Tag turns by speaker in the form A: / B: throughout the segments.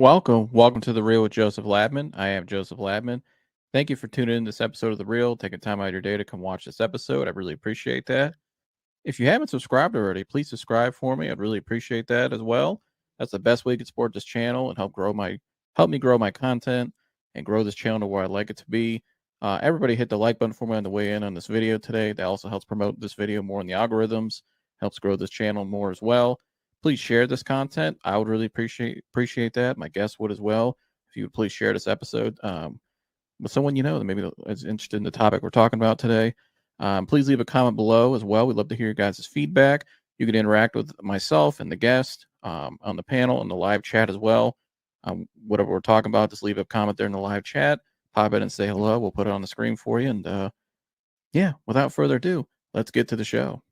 A: Welcome to The Real with Joseph Labman. I am Joseph Labman. Thank you for tuning in this episode of The Real, taking time out of your day to come watch this episode. I really appreciate that. If you haven't subscribed already, please subscribe for me. I'd really appreciate that as well. That's the best way you can support this channel and help me grow my content and grow this channel to where I'd like it to be. Everybody hit the like button for me on the way in on this video today. That also helps promote this video more in the algorithms, helps grow this channel more as well. Please share this content. I would really appreciate that. My guests would as well. If you would please share this episode with someone you know that maybe is interested in the topic we're talking about today. Please leave a comment below as well. We'd love to hear your guys' feedback. You can interact with myself and the guest on the panel and the live chat as well. Whatever we're talking about, just leave a comment there in the live chat. Pop in and say hello. We'll put it on the screen for you. And yeah, without further ado, let's get to the show.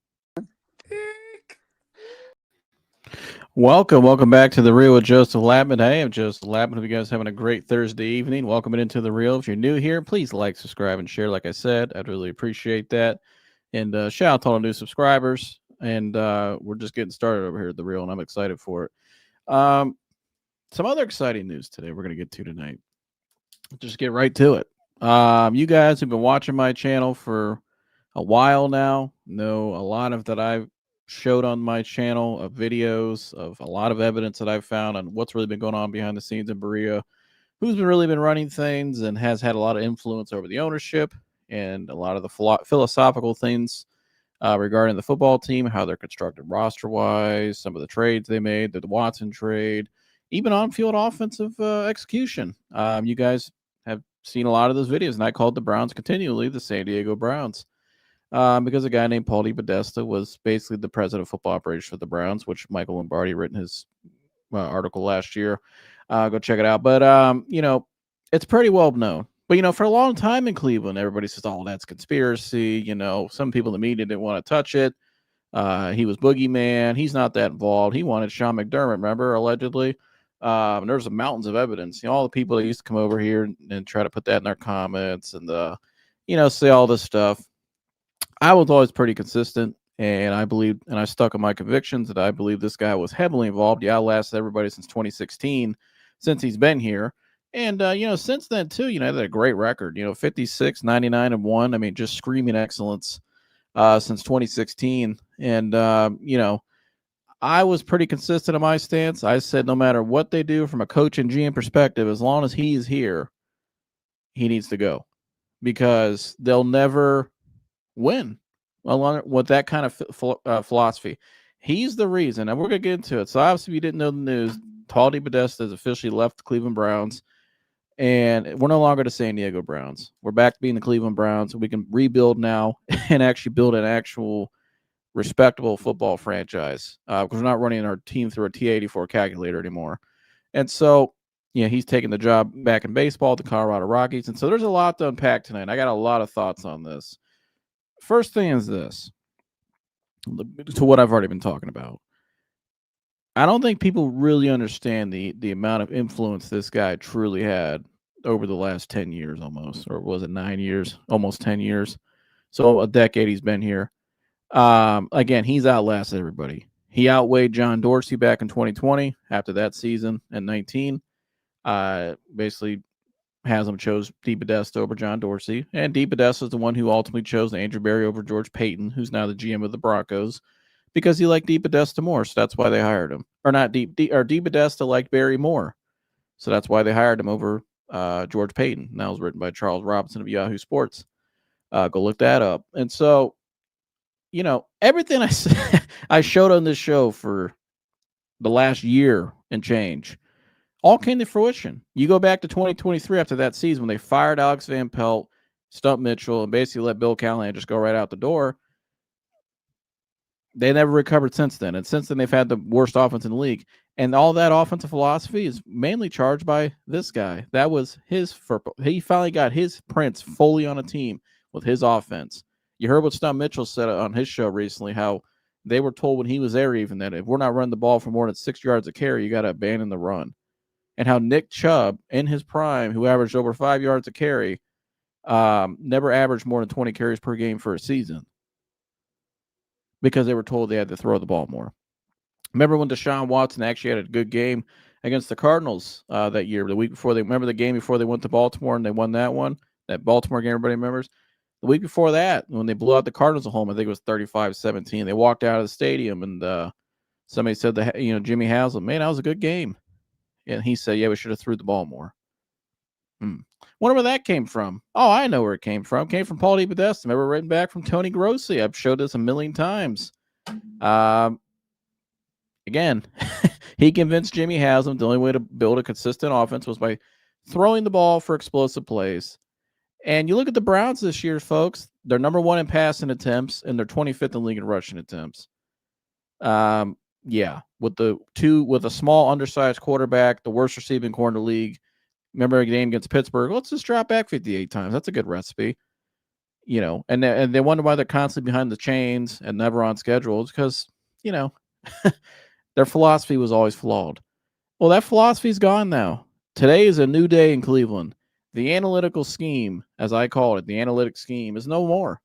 A: Welcome back to The Real with Joseph Labman. I am Joseph Labman. Hope you guys are having a great Thursday evening. Welcome into The Real. If you're new here, please like, subscribe, and share. Like I said, I'd really appreciate that. And shout out to all the new subscribers. And we're just getting started over here at The Real, and I'm excited for it. Some other exciting news today we're going to get to tonight. Just get right to it. You guys who've been watching my channel for a while now know a lot of that I've showed on my channel of videos of a lot of evidence that I've found on what's really been going on behind the scenes in Berea, who's really been running things and has had a lot of influence over the ownership and a lot of the philosophical things regarding the football team, how they're constructed roster-wise, some of the trades they made, the Watson trade, even on-field offensive execution. You guys have seen a lot of those videos, and I called the Browns continually the San Diego Browns. Because a guy named Paul DePodesta was basically the president of football operations for the Browns, which Michael Lombardi written his article last year. Go check it out. But, it's pretty well known. But, for a long time in Cleveland, everybody says, oh, that's conspiracy. Some people in the media didn't want to touch it. He was boogeyman. He's not that involved. He wanted Sean McDermott, remember, allegedly. And there's mountains of evidence. All the people that used to come over here and try to put that in their comments and, say all this stuff. I was always pretty consistent, and I believed, and I stuck on my convictions that I believe this guy was heavily involved. Yeah, I lasted everybody since 2016, since he's been here. And, since then, too, he had a great record, 56, 99, and 1. I mean, just screaming excellence since 2016. And, I was pretty consistent in my stance. I said no matter what they do from a coach and GM perspective, as long as he's here, he needs to go. Because they'll never win along with that kind of philosophy. He's the reason, and we're going to get into it. So obviously, if you didn't know the news, Paul DePodesta has officially left the Cleveland Browns, and we're no longer the San Diego Browns. We're back to being the Cleveland Browns. We can rebuild now and actually build an actual respectable football franchise because we're not running our team through a T84 calculator anymore. And so, he's taking the job back in baseball, the Colorado Rockies. And so there's a lot to unpack tonight. I got a lot of thoughts on this. First thing is this, to what I've already been talking about. I don't think people really understand the amount of influence this guy truly had over the last 10 years almost, or was it 9 years, almost 10 years. So a decade he's been here. Again, he's outlasted everybody. He outweighed John Dorsey back in 2020 after that season at 19. Basically, Haslam chose DePodesta over John Dorsey, and DePodesta is the one who ultimately chose Andrew Berry over George Payton, who's now the GM of the Broncos, because he liked DePodesta more, so that's why they hired him. Or not, DePodesta liked Berry more, so that's why they hired him over George Payton. And that was written by Charles Robinson of Yahoo Sports. Go look that up. And so, everything I showed on this show for the last year and change all came to fruition. You go back to 2023 after that season when they fired Alex Van Pelt, Stump Mitchell, and basically let Bill Callahan just go right out the door. They never recovered since then. And since then, they've had the worst offense in the league. And all that offensive philosophy is mainly charged by this guy. That was he finally got his prints fully on a team with his offense. You heard what Stump Mitchell said on his show recently, how they were told when he was there even that if we're not running the ball for more than 6 yards a carry, you got to abandon the run. And how Nick Chubb, in his prime, who averaged over 5 yards a carry, never averaged more than 20 carries per game for a season because they were told they had to throw the ball more. Remember when Deshaun Watson actually had a good game against the Cardinals that year, the week before. They remember the game before they went to Baltimore and they won that one, that Baltimore game everybody remembers. The week before that, when they blew out the Cardinals at home, I think it was 35-17. They walked out of the stadium and somebody said that, Jimmy Haslam, man, that was a good game. And he said, yeah, we should have threw the ball more. Wonder where that came from. Oh, I know where it came from. It came from Paul DePodesta. Remember, written back from Tony Grossi. I've showed this a million times. Again, he convinced Jimmy Haslam the only way to build a consistent offense was by throwing the ball for explosive plays. And you look at the Browns this year, folks. They're number 1 in passing attempts, and they're 25th in the league in rushing attempts. Yeah, with a small, undersized quarterback, the worst receiving corner in the league. Remember a game against Pittsburgh? Let's just drop back 58 times. That's a good recipe. And they wonder why they're constantly behind the chains and never on schedules because, their philosophy was always flawed. Well, that philosophy's gone now. Today is a new day in Cleveland. The analytical scheme, as I call it, the analytic scheme is no more.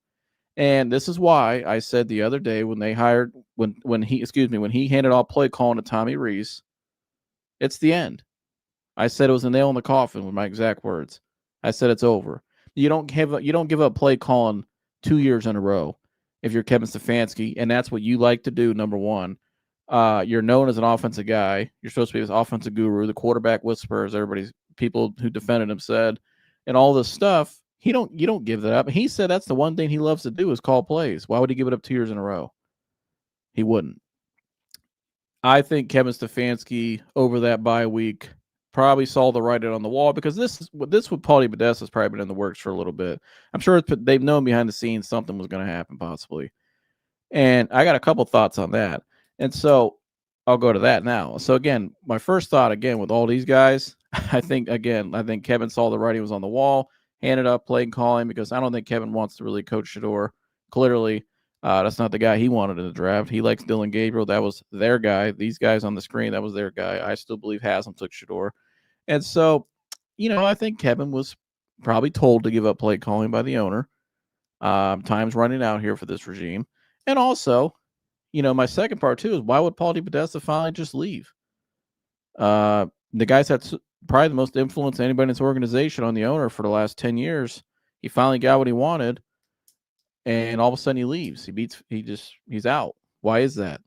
A: And this is why I said the other day when he handed off play calling to Tommy Rees, it's the end. I said it was a nail in the coffin with my exact words. I said it's over. You don't give up play calling 2 years in a row if you're Kevin Stefanski, and that's what you like to do. Number one, you're known as an offensive guy. You're supposed to be this offensive guru, the quarterback whisperer, as people who defended him said, and all this stuff. You don't give that up. He said that's the one thing he loves to do is call plays. Why would he give it up 2 years in a row? He wouldn't. I think Kevin Stefanski over that bye week probably saw the writing on the wall because this with Paul DePodesta has probably been in the works for a little bit. I'm sure they've known behind the scenes something was going to happen possibly. And I got a couple thoughts on that. And so I'll go to that now. So again, my first thought again with all these guys, I think Kevin saw the writing was on the wall, handed up play calling because I don't think Kevin wants to really coach Shedeur. Clearly, that's not the guy he wanted in the draft. He likes Dylan Gabriel. That was their guy. These guys on the screen, that was their guy. I still believe Haslam took Shedeur. And so, I think Kevin was probably told to give up play calling by the owner. Time's running out here for this regime. And also, my second part too is why would Paul DePodesta finally just leave? The guy's had probably the most influence anybody in this organization on the owner for the last 10 years. He finally got what he wanted. And all of a sudden he leaves. He's out. Why is that?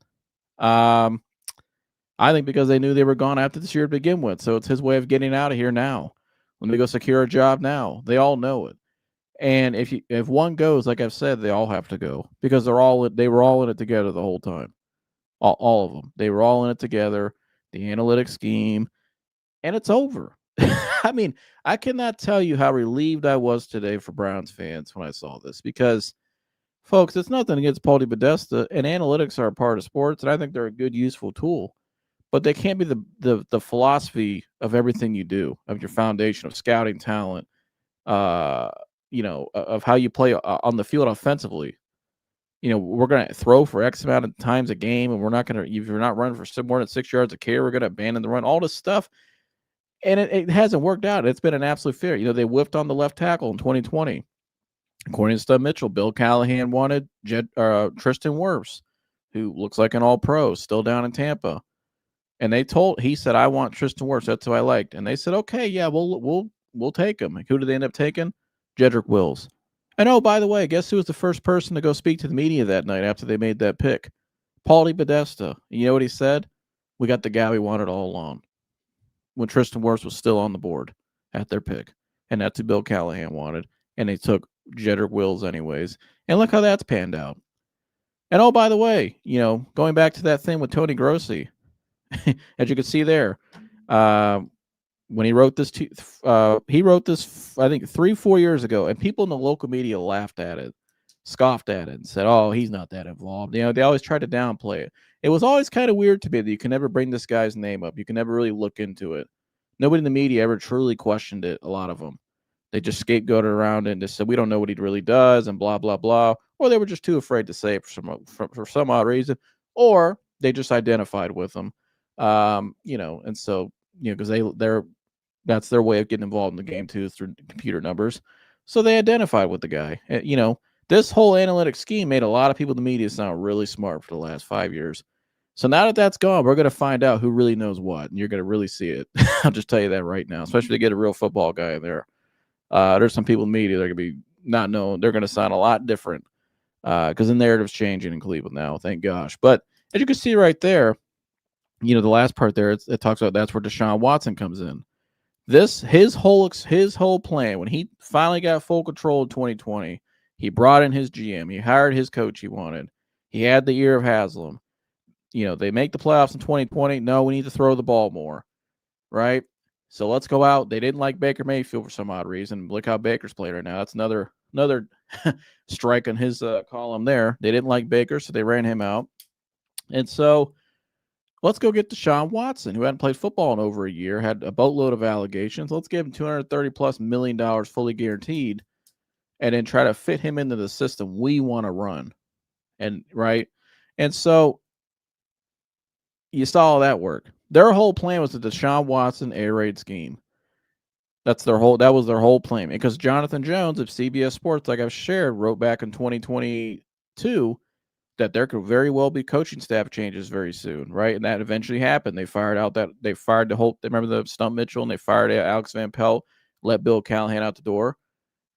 A: I think because they knew they were gone after this year to begin with. So it's his way of getting out of here now. Let me go secure a job now. They all know it. And if one goes, like I've said, they all have to go because they were all in it together the whole time. All of them. They were all in it together. The analytic scheme, and it's over. I mean, I cannot tell you how relieved I was today for Browns fans when I saw this because, folks, it's nothing against Paul DePodesta, and analytics are a part of sports, and I think they're a good, useful tool. But they can't be the philosophy of everything you do, of your foundation, of scouting talent, of how you play on the field offensively. We're going to throw for X amount of times a game, and we're not going to, if you're not running for more than 6 yards of carry, we're going to abandon the run, all this stuff. And it hasn't worked out. It's been an absolute failure. They whiffed on the left tackle in 2020. According to Stud Mitchell, Bill Callahan wanted Tristan Wirfs, who looks like an all-pro, still down in Tampa. And he said, I want Tristan Wirfs. That's who I liked. And they said, okay, yeah, we'll take him. Who did they end up taking? Jedrick Wills. And oh, by the way, guess who was the first person to go speak to the media that night after they made that pick? Paul DePodesta. You know what he said? We got the guy we wanted all along. When Tristan Wirfs was still on the board at their pick. And that's who Bill Callahan wanted. And they took Jedrick Wills anyways. And look how that's panned out. And oh, by the way, going back to that thing with Tony Grossi, as you can see there, when he wrote this, I think 3-4 years ago, and people in the local media laughed at it, scoffed at it, and said, oh, he's not that involved. They always tried to downplay it. It was always kind of weird to me that you can never bring this guy's name up. You can never really look into it. Nobody in the media ever truly questioned it, a lot of them. They just scapegoated around it and just said, we don't know what he really does, and blah, blah, blah. Or they were just too afraid to say it for some odd reason. Or they just identified with him. And so, because that's their way of getting involved in the game too, is through computer numbers. So they identified with the guy. This whole analytic scheme made a lot of people in the media sound really smart for the last 5 years. So now that that's gone, we're going to find out who really knows what, and you're going to really see it. I'll just tell you that right now, especially if they get a real football guy in there. There's some people in media that are going to be not known. They're going to sound a lot different because the narrative's changing in Cleveland now, thank gosh. But as you can see right there, the last part there, it talks about that's where Deshaun Watson comes in. His whole plan when he finally got full control in 2020, he brought in his GM, he hired his coach he wanted, he had the ear of Haslam. They make the playoffs in 2020. No, we need to throw the ball more, right? So let's go out. They didn't like Baker Mayfield for some odd reason. Look how Baker's played right now. That's another strike on his column there. They didn't like Baker, so they ran him out. And so let's go get Deshaun Watson, who hadn't played football in over a year, had a boatload of allegations. Let's give him $230+ million fully guaranteed, and then try to fit him into the system we want to run. And right. And so you saw all that work. Their whole plan was the Deshaun Watson air raid scheme. That was their whole plan. Because Jonathan Jones of CBS Sports, like I've shared, wrote back in 2022 that there could very well be coaching staff changes very soon, right? And that eventually happened. They fired the whole. Remember the Stump Mitchell, and they fired Alex Van Pelt, let Bill Callahan out the door,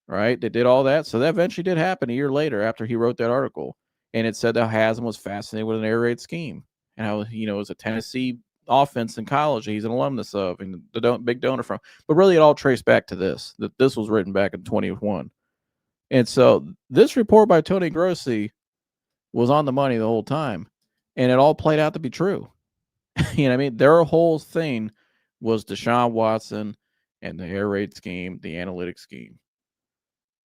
A: right? They did all that. So that eventually did happen a year later after he wrote that article, and it said that Haslam was fascinated with an air raid scheme. And how, it was a Tennessee offense in college he's an alumnus of and the big donor from. But really, it all traced back to that this was written back in 2021. And so this report by Tony Grossi was on the money the whole time, and it all played out to be true. You know what I mean? Their whole thing was Deshaun Watson and the air raid scheme, the analytics scheme.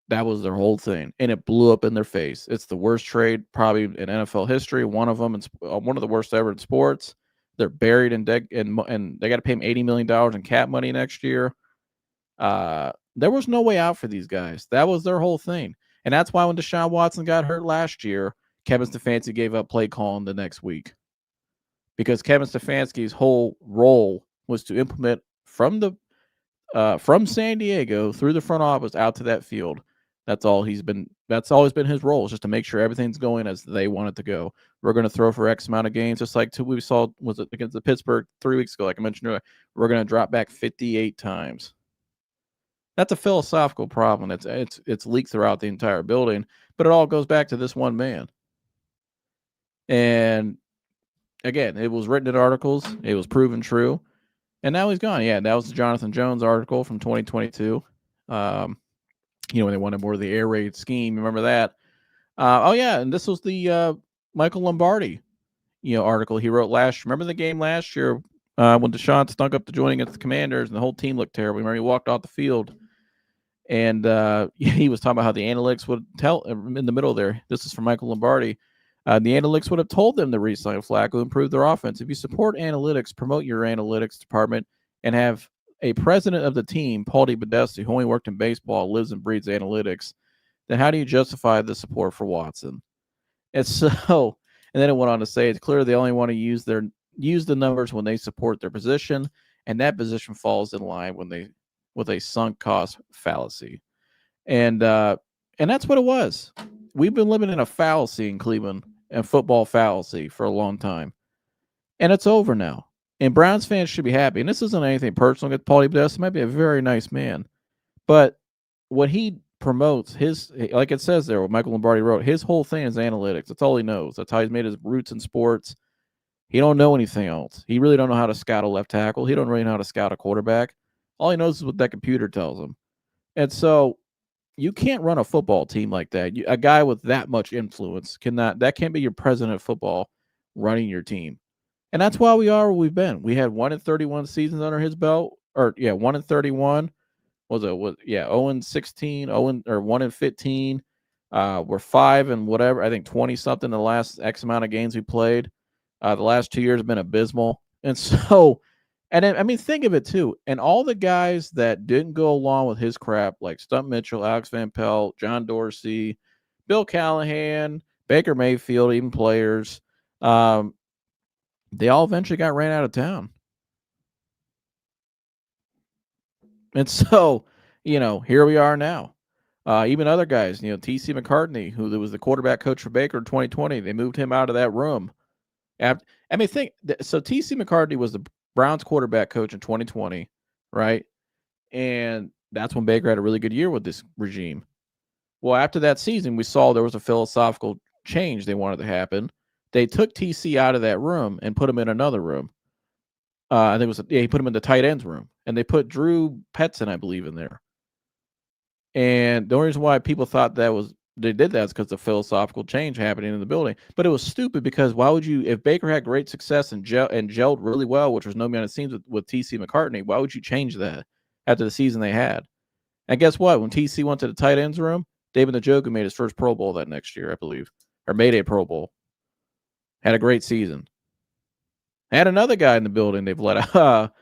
A: That was their whole thing, and it blew up in their face. It's the worst trade probably in NFL history. One of them, one of the worst ever in sports. They're buried in debt, and they got to pay him $80 million in cap money next year. There was no way out for these guys. That was their whole thing, and that's why when Deshaun Watson got hurt last year, Kevin Stefanski gave up play calling the next week, because Kevin Stefanski's whole role was to implement from San Diego through the front office out to that field. That's always been his role, is just to make sure everything's going as they want it to go. We're going to throw for X amount of games, just like we saw was it against the Pittsburgh 3 weeks ago, like I mentioned earlier. We're going to drop back 58 times. That's a philosophical problem. It's leaked throughout the entire building, but it all goes back to this one man. And again, it was written in articles. It was proven true. And now he's gone. Yeah, that was the Jonathan Jones article from 2022. When they wanted more of the air raid scheme. Remember that? And this was the Michael Lombardi, article he wrote last. Remember the game last year when Deshaun stunk up the joint against the Commanders and the whole team looked terrible. Remember he walked off the field, and he was talking about how the analytics would tell in the middle there. This is from Michael Lombardi. The analytics would have told them to re-sign Flacco, improve their offense. If you support analytics, promote your analytics department, and have a president of the team, Paul DePodesta, who only worked in baseball, lives and breathes analytics, then how do you justify the support for Watson? And so, and then it went on to say, it's clear they only want to use the numbers when they support their position, and that position falls in line with a sunk cost fallacy. And that's what it was. We've been living in a fallacy in Cleveland, a football fallacy, for a long time. And it's over now. And Browns fans should be happy. And this isn't anything personal against Paul DePodesta. He might be a very nice man. But what he promotes, like it says there, what Michael Lombardi wrote, his whole thing is analytics. That's all he knows. That's how he's made his roots in sports. He don't know anything else. He really don't know how to scout a left tackle. He don't really know how to scout a quarterback. All he knows is what that computer tells him. And so you can't run a football team like that. A guy with that much influence that can't be your president of football running your team. And that's why we are where we've been. We had 1-31 seasons under his belt, 1-31. 0-16, 1-15. We're 5 and whatever. I think 20 something the last X amount of games we played. The last 2 years have been abysmal. And so, and then, I mean, think of it too. And all the guys that didn't go along with his crap, like Stump Mitchell, Alex Van Pelt, John Dorsey, Bill Callahan, Baker Mayfield, even players, they all eventually got ran out of town. And so, here we are now. Even other guys, T.C. McCartney, who was the quarterback coach for Baker in 2020, they moved him out of that room. I mean, so TC McCartney was the Browns quarterback coach in 2020, right? And that's when Baker had a really good year with this regime. Well, after that season, we saw there was a philosophical change they wanted to happen. They took TC out of that room and put him in another room. I think he put him in the tight ends room, and they put Drew Petzing, I believe, in there. And the only reason why people thought they did that is because the philosophical change happening in the building. But it was stupid because why would you, if Baker had great success and gelled really well, which was no behind the scenes with TC McCartney, why would you change that after the season they had? And guess what? When TC went to the tight ends room, David Njoku made his first Pro Bowl that next year, I believe, or made a Pro Bowl. Had a great season. Had another guy in the building they've let out.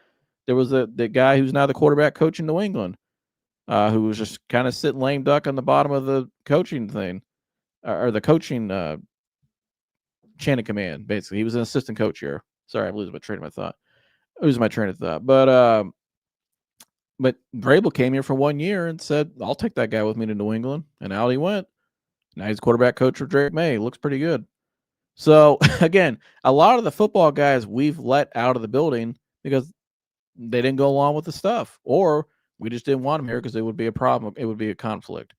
A: There was the guy who's now the quarterback coach in New England, who was just kind of sitting lame duck on the bottom of the coaching thing, or the coaching chain of command, basically. He was an assistant coach here. Sorry, I'm losing my train of thought. But Vrabel came here for 1 year and said, I'll take that guy with me to New England. And out he went. Now he's quarterback coach for Drake May. Looks pretty good. So, again, a lot of the football guys we've let out of the building because they didn't go along with the stuff. Or we just didn't want them here because it would be a problem. It would be a conflict.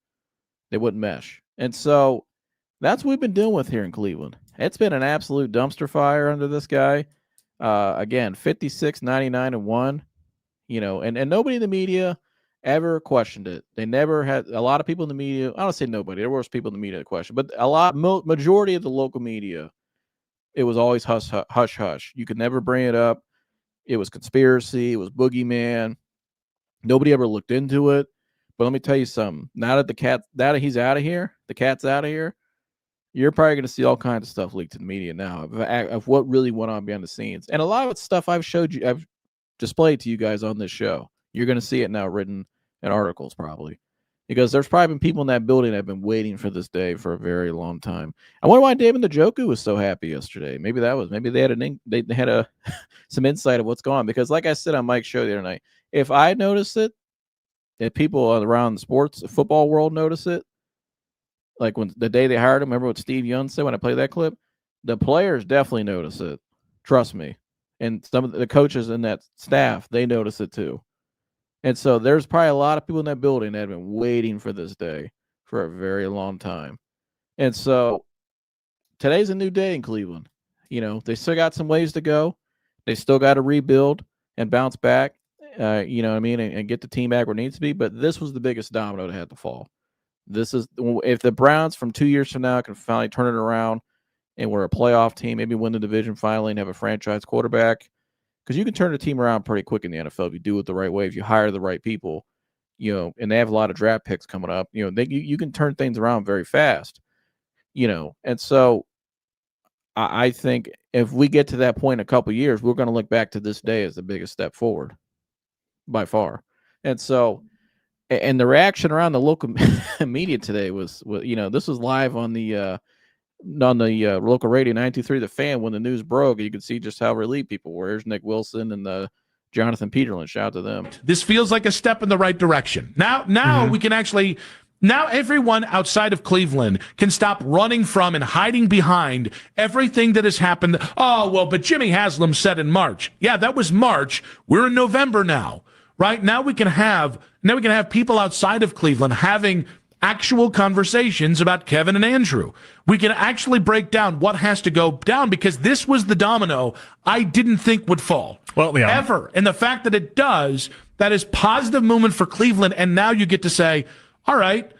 A: They wouldn't mesh. And so that's what we've been dealing with here in Cleveland. It's been an absolute dumpster fire under this guy. Again, 56, 99, and 1. And nobody in the media ever questioned it. They never had a lot of people in the media. I don't say nobody. There were people in the media that questioned, but majority of the local media, it was always hush, hush, hush. You could never bring it up. It was conspiracy. It was boogeyman. Nobody ever looked into it. But let me tell you something. Now that he's out of here, the cat's out of here, you're probably going to see all kinds of stuff leaked to the media now of what really went on behind the scenes. And a lot of it's stuff I've displayed to you guys on this show. You're going to see it now written in articles probably, because there's probably been people in that building that have been waiting for this day for a very long time. I wonder why David Njoku was so happy yesterday. Maybe they had some insight of what's going on, because like I said on Mike's show the other night, if I notice it, if people around the sports football world notice it, like when the day they hired him, remember what Steve Young said when I played that clip? The players definitely notice it. Trust me. And some of the coaches in that staff, they notice it too. And so there's probably a lot of people in that building that have been waiting for this day for a very long time. And so today's a new day in Cleveland. They still got some ways to go. They still got to rebuild and bounce back, and get the team back where it needs to be. But this was the biggest domino that had to fall. This is, if the Browns from 2 years from now can finally turn it around and we're a playoff team, maybe win the division finally and have a franchise quarterback, because you can turn the team around pretty quick in the NFL if you do it the right way, if you hire the right people, and they have a lot of draft picks coming up, you can turn things around very fast, and so I think if we get to that point in a couple of years, we're going to look back to this day as the biggest step forward by far. And so, and the reaction around the local media today was, this was live on the local radio 923 The Fan when the news broke. You could see just how relieved people were. Here's Nick Wilson and Jonathan Peterlin. Shout out to them.
B: This feels like a step in the right direction. Now we can actually. Now everyone outside of Cleveland can stop running from and hiding behind everything that has happened. Oh, well, but Jimmy Haslam said in March. Yeah, that was March. We're in November now, right? Now we can have people outside of Cleveland having actual conversations about Kevin and Andrew. We can actually break down what has to go down, because this was the domino I didn't think would fall.
C: Well, yeah.
B: Ever. And the fact that it does, that is positive movement for Cleveland. And now you get to say, all right,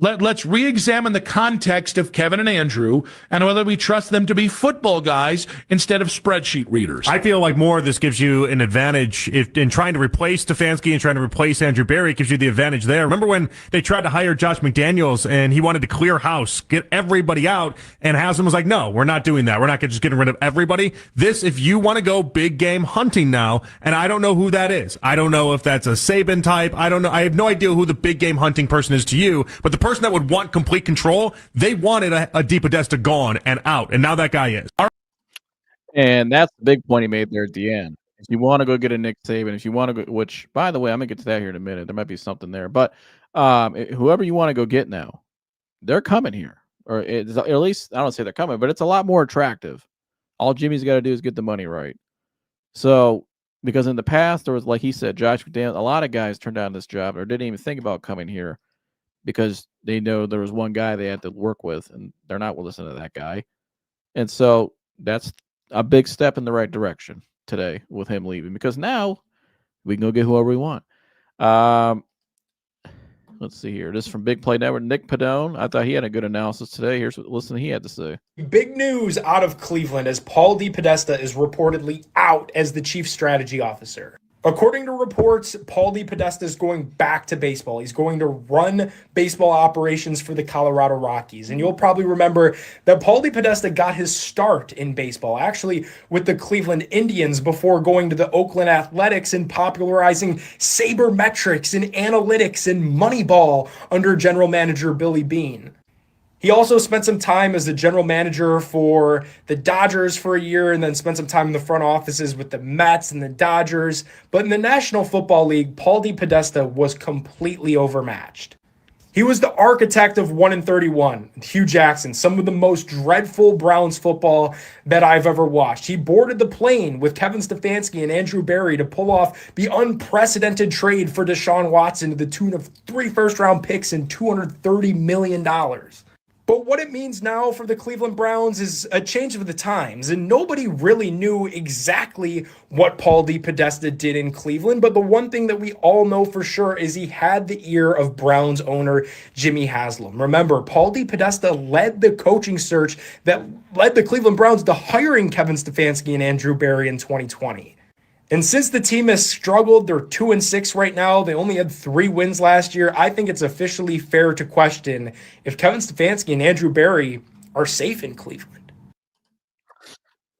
B: let's re-examine the context of Kevin and Andrew and whether we trust them to be football guys instead of spreadsheet readers.
C: I feel like more of this gives you an advantage in trying to replace Stefanski and trying to replace Andrew Berry. It gives you the advantage there. Remember when they tried to hire Josh McDaniels and he wanted to clear house, get everybody out, and Haslam was like, no, we're not doing that. We're not just getting rid of everybody. If you want to go big game hunting now, and I don't know who that is. I don't know if that's a Saban type. I don't know. I have no idea who the big game hunting person is to you, but the person that would want complete control, they wanted a DePodesta gone and out, and now that guy is.
A: And that's the big point he made there at the end. If you want to go get a Nick Saban, if you want to go, which, by the way, I'm going to get to that here in a minute. There might be something there. But whoever you want to go get now, they're coming here. Or at least, I don't say they're coming, but it's a lot more attractive. All Jimmy's got to do is get the money right. So, because in the past, there was, like he said, Josh McDaniels, a lot of guys turned down this job or didn't even think about coming here because they know there was one guy they had to work with, and they're not listening to that guy. And so that's a big step in the right direction today with him leaving, because now we can go get whoever we want. Let's see here. This is from Big Play Network. Nick Padone. I thought he had a good analysis today. Here's what he had to say.
D: Big news out of Cleveland as Paul DePodesta is reportedly out as the chief strategy officer. According to reports, Paul DePodesta is going back to baseball. He's going to run baseball operations for the Colorado Rockies. And you'll probably remember that Paul DePodesta got his start in baseball, actually with the Cleveland Indians, before going to the Oakland Athletics and popularizing sabermetrics and analytics and Moneyball under general manager Billy Beane. He also spent some time as the general manager for the Dodgers for a year, and then spent some time in the front offices with the Mets and the Dodgers. But in the National Football League, Paul DePodesta was completely overmatched. He was the architect of 1-31, Hugh Jackson, some of the most dreadful Browns football that I've ever watched. He boarded the plane with Kevin Stefanski and Andrew Berry to pull off the unprecedented trade for Deshaun Watson to the tune of 3 first-round picks and $230 million. But what it means now for the Cleveland Browns is a change of the times, and nobody really knew exactly what Paul DePodesta did in Cleveland, but the one thing that we all know for sure is he had the ear of Browns owner Jimmy Haslam. Remember, Paul DePodesta led the coaching search that led the Cleveland Browns to hiring Kevin Stefanski and Andrew Berry in 2020. And since the team has struggled, they're 2-6 right now. They only had 3 wins last year. I think it's officially fair to question if Kevin Stefanski and Andrew Berry are safe in Cleveland.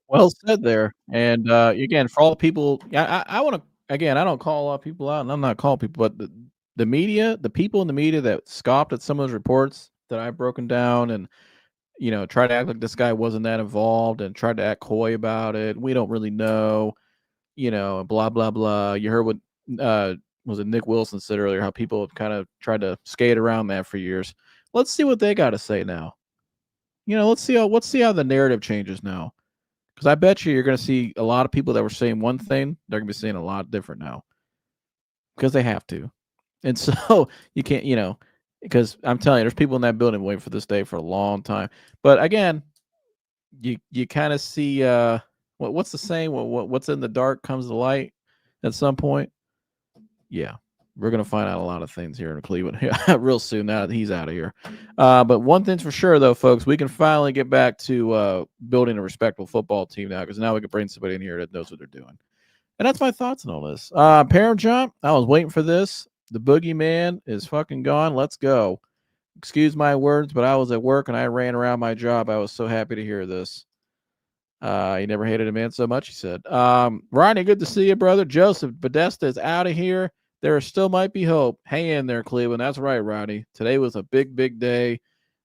A: Well said there. And again, for all the people, I want to, again, I don't call a lot of people out, and I'm not calling people, but the media, the people in the media that scoffed at some of those reports that I've broken down and, tried to act like this guy wasn't that involved and tried to act coy about it. We don't really know. Blah, blah, blah. You heard what was it Nick Wilson said earlier, how people have kind of tried to skate around that for years. Let's see what they got to say now. Let's see how the narrative changes now. Because I bet you're going to see a lot of people that were saying one thing, they're going to be saying a lot different now. Because they have to. And so you can't, because I'm telling you, there's people in that building waiting for this day for a long time. But again, you kind of see what's the saying? What's in the dark comes to light at some point. Yeah, we're going to find out a lot of things here in Cleveland real soon now that he's out of here. But one thing's for sure, though, folks, we can finally get back to building a respectable football team now, because now we can bring somebody in here that knows what they're doing. And that's my thoughts on all this. Parent Jump, I was waiting for this. The boogeyman is fucking gone. Let's go. Excuse my words, but I was at work and I ran around my job. I was so happy to hear this. He never hated a man so much, he said. Ronnie, good to see you, brother. Joseph Podesta is out of here. There still might be hope. Hang in there, Cleveland. That's right, Ronnie. Today was a big, big day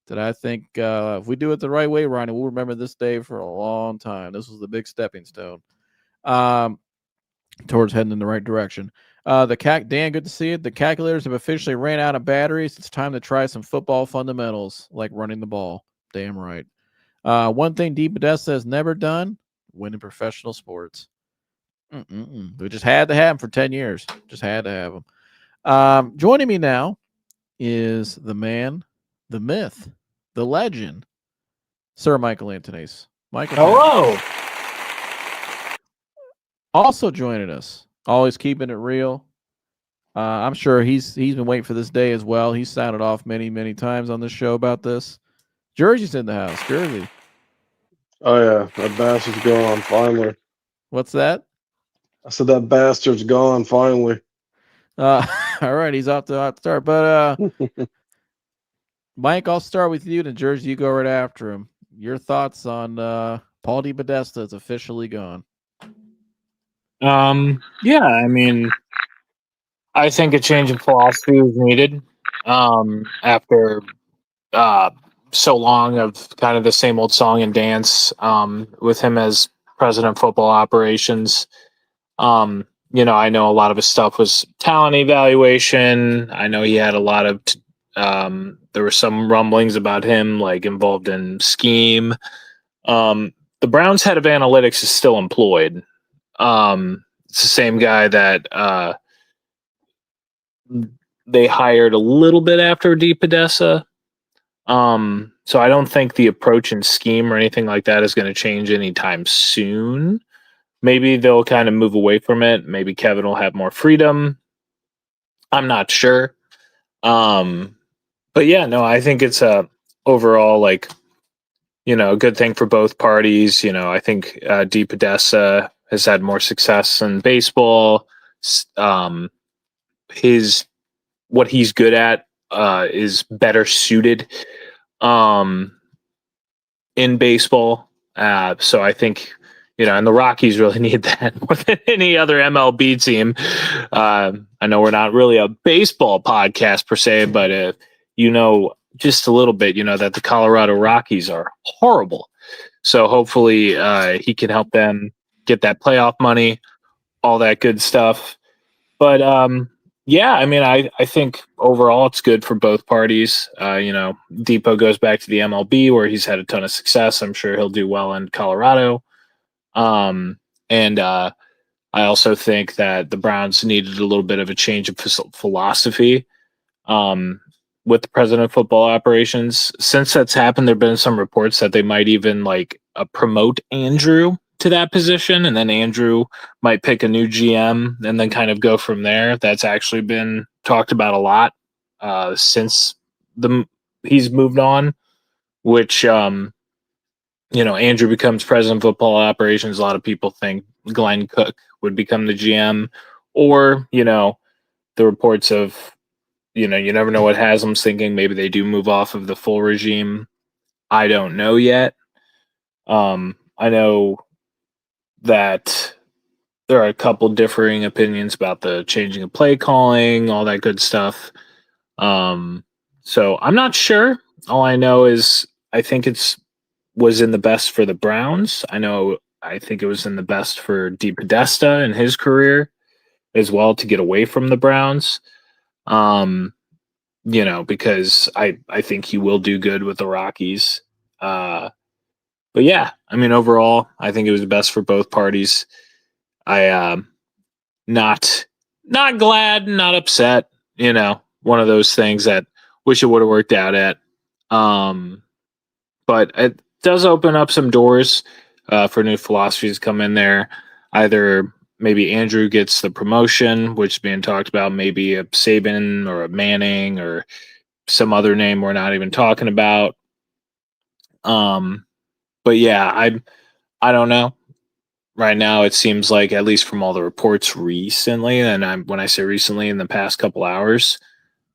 A: that I think if we do it the right way, Ronnie, we'll remember this day for a long time. This was the big stepping stone towards heading in the right direction. Dan, good to see you. The calculators have officially ran out of batteries. It's time to try some football fundamentals like running the ball. Damn right. One thing DePodesta has never done, win in professional sports. We just had to have him for 10 years. Just had to have him. Joining me now is the man, the myth, the legend, Sir Michael Antonese. Michael.
E: Hello.
A: Also joining us, always keeping it real. I'm sure he's been waiting for this day as well. He's sounded off many, many times on this show about this. Jersey's in the house. Jersey.
F: Oh, yeah. That bastard's gone, finally.
A: What's that?
F: I said that bastard's gone, finally.
A: All right. He's off to start. But, Mike, I'll start with you. And Jersey, you go right after him. Your thoughts on Paul DePodesta is officially gone.
E: Yeah, I mean, I think a change in philosophy was needed after so long of kind of the same old song and dance with him as president of football operations. I know a lot of his stuff was talent evaluation. I know he had a lot of there were some rumblings about him like involved in scheme. The the Browns head of analytics is still employed. It's the same guy that they hired a little bit after DePodesta. So I don't think the approach and scheme or anything like that is going to change anytime soon. Maybe they'll kind of move away from it. Maybe Kevin will have more freedom. I'm not sure. But yeah, no, I think it's a overall like, a good thing for both parties. I think DePodesta has had more success in baseball. What he's good at is better suited in baseball. So I think, and the Rockies really need that more than any other MLB team. I know we're not really a baseball podcast per se, but just a little bit, that the Colorado Rockies are horrible. So hopefully he can help them get that playoff money, all that good stuff. But yeah, I mean, I think overall it's good for both parties. Depot goes back to the MLB where he's had a ton of success. I'm sure he'll do well in Colorado. And I also think that the Browns needed a little bit of a change of philosophy with the president of football operations. Since that's happened, there have been some reports that they might even promote Andrew to that position, and then Andrew might pick a new GM and then kind of go from there. That's actually been talked about a lot since he's moved on, which Andrew becomes president of football operations. A lot of people think Glenn Cook would become the GM, or the reports of you never know what Haslam's thinking. Maybe they do move off of the full regime. I don't know yet. I know that there are a couple differing opinions about the changing of play calling, all that good stuff. So I'm not sure. All I know is I think was in the best for the Browns. I think it was in the best for DePodesta in his career as well to get away from the Browns. Because I think he will do good with the Rockies. But yeah, I mean, overall, I think it was best for both parties. I not glad, not upset. One of those things that wish it would have worked out at. But it does open up some doors for new philosophies to come in there. Either maybe Andrew gets the promotion, which is being talked about, maybe a Saban or a Manning or some other name we're not even talking about. But yeah, I don't know. Right now, it seems like, at least from all the reports recently, and when I say recently, in the past couple hours,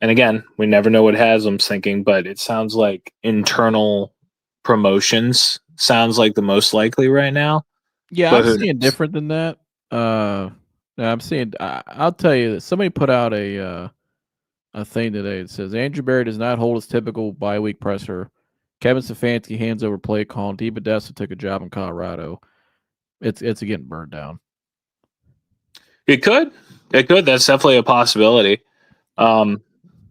E: and again, we never know what Haslam's thinking, but it sounds like internal promotions sounds like the most likely right now.
A: Yeah,
E: But
A: I'm seeing different than that. I'm seeing. I'll tell you that somebody put out a thing today that says Andrew Berry does not hold his typical bye-week presser. Kevin Stefanski hands over play call. DePodesta took a job in Colorado. It's getting burned down.
E: It could. That's definitely a possibility. I've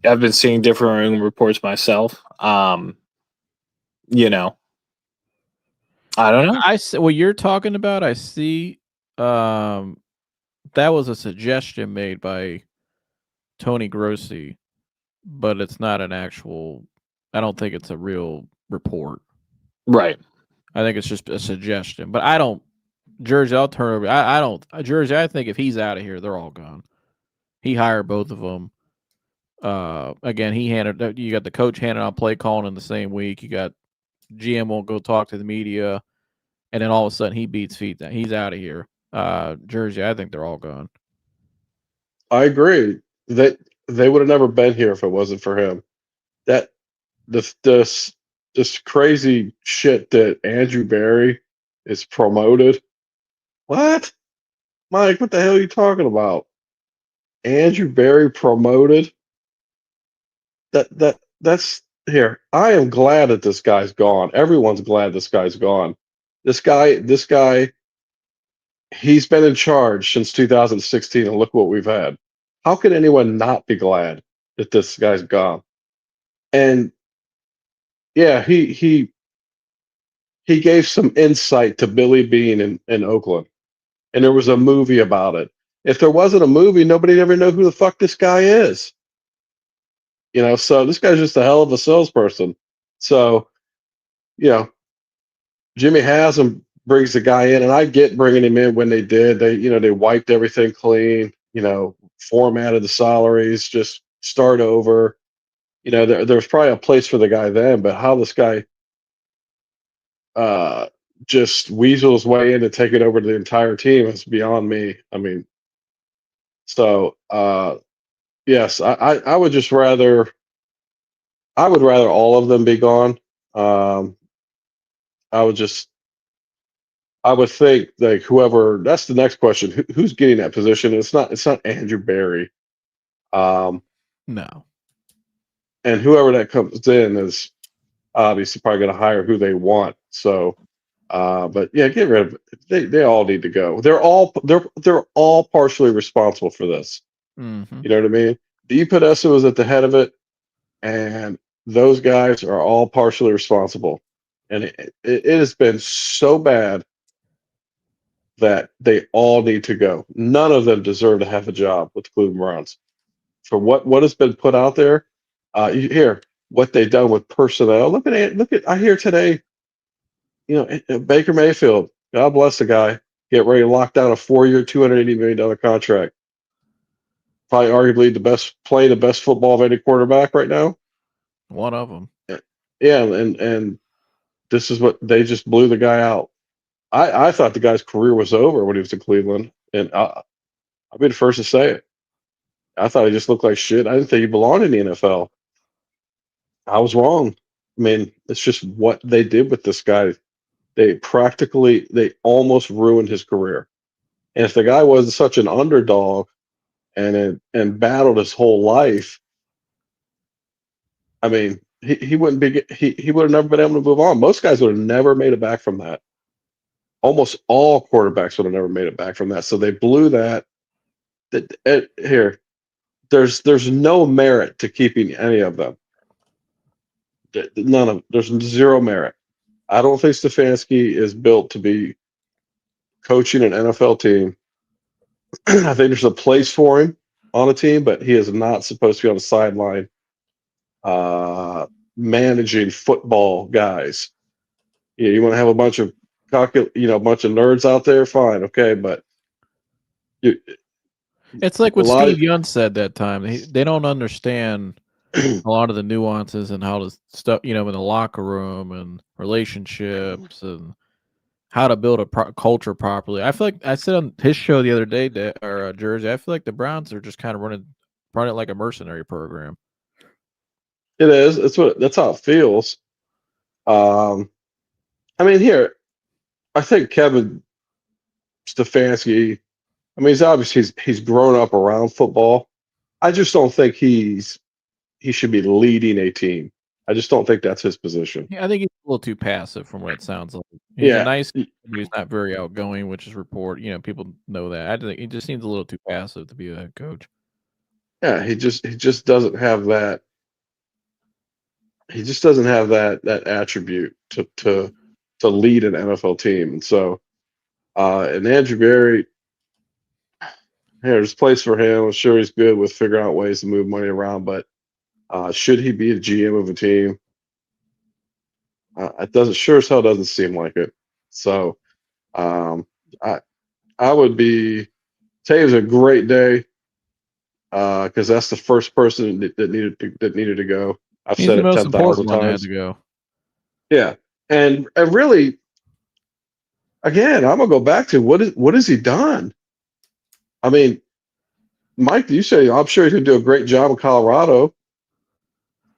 E: been seeing different reports myself. I don't know.
A: What you're talking about, I see. That was a suggestion made by Tony Grossi, but it's not an actual. I don't think it's a real report.
E: Right.
A: I think it's just a suggestion. But I don't. Jersey, I'll turn over. I don't. Jersey, I think if he's out of here, they're all gone. He hired both of them. Again, you got the coach handing out play calling in the same week. You got GM won't go talk to the media, and then all of a sudden he beats feet. He's out of here. Jersey, I think they're all gone.
F: I agree that they would have never been here if it wasn't for him. That this crazy shit that Andrew Berry is promoted. What? Mike, what the hell are you talking about? Andrew Berry promoted? That's here. I am glad that this guy's gone. Everyone's glad this guy's gone. This guy, he's been in charge since 2016, and look what we've had. How could anyone not be glad that this guy's gone? And yeah, he he gave some insight to Billy Bean in Oakland, and there was a movie about it. If there wasn't a movie, nobody'd ever know who the fuck this guy is. So this guy's just a hell of a salesperson. So, you know, Jimmy Haslam brings the guy in, and I get bringing him in when they did. They wiped everything clean, formatted the salaries, just start over. There's probably a place for the guy then, but how this guy just weasel his way in to take it over to the entire team is beyond me. I mean, so yes, I would just rather all of them be gone. I would think like whoever, that's the next question. Who's getting that position? It's not Andrew Barry.
A: No.
F: And whoever that comes in is obviously probably going to hire who they want. So, but yeah, get rid of it. They all need to go. They're all partially responsible for this.
A: Mm-hmm.
F: You know what I mean? DePodesta was at the head of it, and those guys are all partially responsible. And it has been so bad that they all need to go. None of them deserve to have a job with the Cleveland Browns. For what has been put out there, you hear what they've done with personnel. Look at I hear today, Baker Mayfield, God bless the guy, get ready to lock down a 4-year, $280 million contract. Probably arguably the best football of any quarterback right now.
A: One of them.
F: Yeah, and this is what they just blew the guy out. I thought the guy's career was over when he was in Cleveland, and I'll be the first to say it. I thought he just looked like shit. I didn't think he belonged in the NFL. I was wrong. I mean, it's just what they did with this guy. They almost ruined his career. And if the guy wasn't such an underdog and battled his whole life, I mean, he wouldn't be he would have never been able to move on. Most guys would have never made it back from that. Almost all quarterbacks would have never made it back from that. So they blew that. Here, there's no merit to keeping any of them. There's zero merit. I don't think Stefanski is built to be coaching an NFL team. I think there's a place for him on a team, but he is not supposed to be on the sideline managing football guys. Yeah, you want to have a bunch of nerds out there, fine, okay, but
A: it's like what Steve Young said that time. They don't understand a lot of the nuances and how to stuff, in the locker room and relationships and how to build a culture properly. I feel like I said on his show the other day, Jersey, I feel like the Browns are just kind of running it like a mercenary program.
F: It is. That's how it feels. I mean, here, I think Kevin Stefanski, I mean, he's grown up around football. I just don't think he should be leading a team. I just don't think that's his position.
A: Yeah, I think he's a little too passive from what it sounds like. He's a nice guy, but he's not very outgoing, which is people know that. I think he just seems a little too passive to be a head coach.
F: Yeah, he just doesn't have that. He just doesn't have that attribute to lead an NFL team. And so, and Andrew Berry, there's a place for him. I'm sure he's good with figuring out ways to move money around, but should he be a GM of a team? It sure as hell doesn't seem like it. So, I would be. Today was a great day because that's the first person that needed to go. I've said it 10,000 times.
A: To go.
F: Yeah, and really, again, I'm gonna go back to what has he done? I mean, Mike, you say I'm sure he could do a great job in Colorado.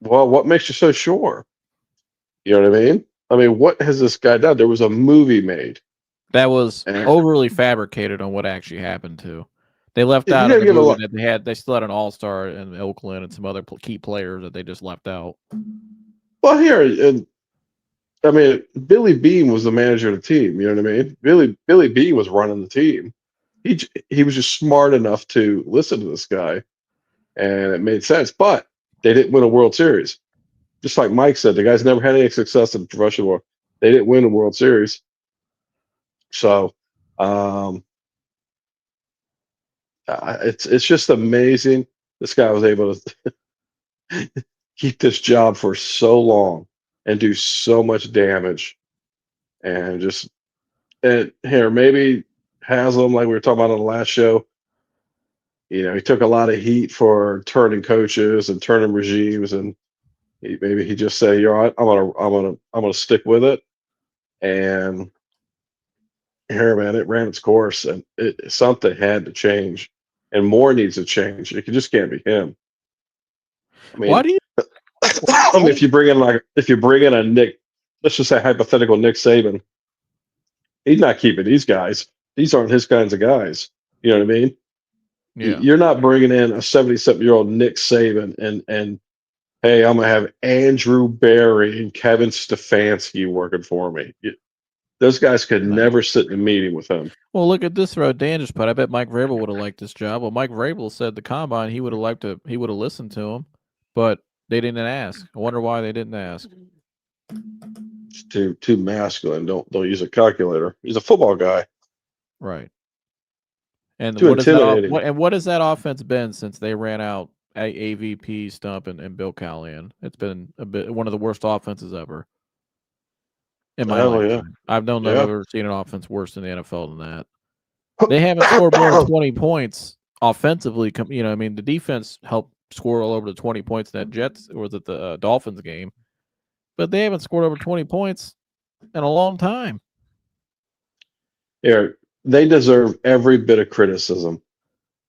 F: Well, what makes you so sure? You know what I mean? I mean, what has this guy done? There was a movie made
A: that was overly fabricated on what actually happened to. They left out of the movie that they still had an all-star in Oakland and some other key players that they just left out.
F: Well, I mean, Billy Bean was the manager of the team. You know what I mean? Billy Bean was running the team. He was just smart enough to listen to this guy, and it made sense. But they didn't win a World Series. Just like Mike said, the guy's never had any success in the professional world. They didn't win the World Series. So it's just amazing this guy was able to keep this job for so long and do so much damage. And just and here, maybe Haslam, like we were talking about on the last show, he took a lot of heat for turning coaches and turning regimes, and maybe he just said, "You're right, I'm gonna stick with it." And here, man, it ran its course, and something had to change, and more needs to change. It just can't be him. I mean,
A: Why do you?
F: if you bring in a Nick, let's just say hypothetical Nick Saban, he's not keeping these guys. These aren't his kinds of guys. You know what I mean?
A: Yeah.
F: You're not bringing in a 77-year-old Nick Saban and hey, I'm gonna have Andrew Barry and Kevin Stefanski working for me. Those guys could never sit in a meeting with him.
A: Well, look at this road Dan just put. I bet Mike Vrabel would have liked this job. Well, Mike Vrabel said the combine he would have listened to him, but they didn't ask. I wonder why they didn't ask.
F: It's too masculine. Don't use a calculator. He's a football guy.
A: Right. And
F: Too intimidating.
A: What has that offense been since they ran out AVP Stump and Bill Callahan? It's been one of the worst offenses ever. In my lifetime. Yeah. I've ever seen an offense worse in the NFL than that. They haven't scored more than 20 points offensively. The defense helped score all over the 20 points in that Jets, or was it the Dolphins game? But they haven't scored over 20 points in a long time.
F: Yeah, they deserve every bit of criticism.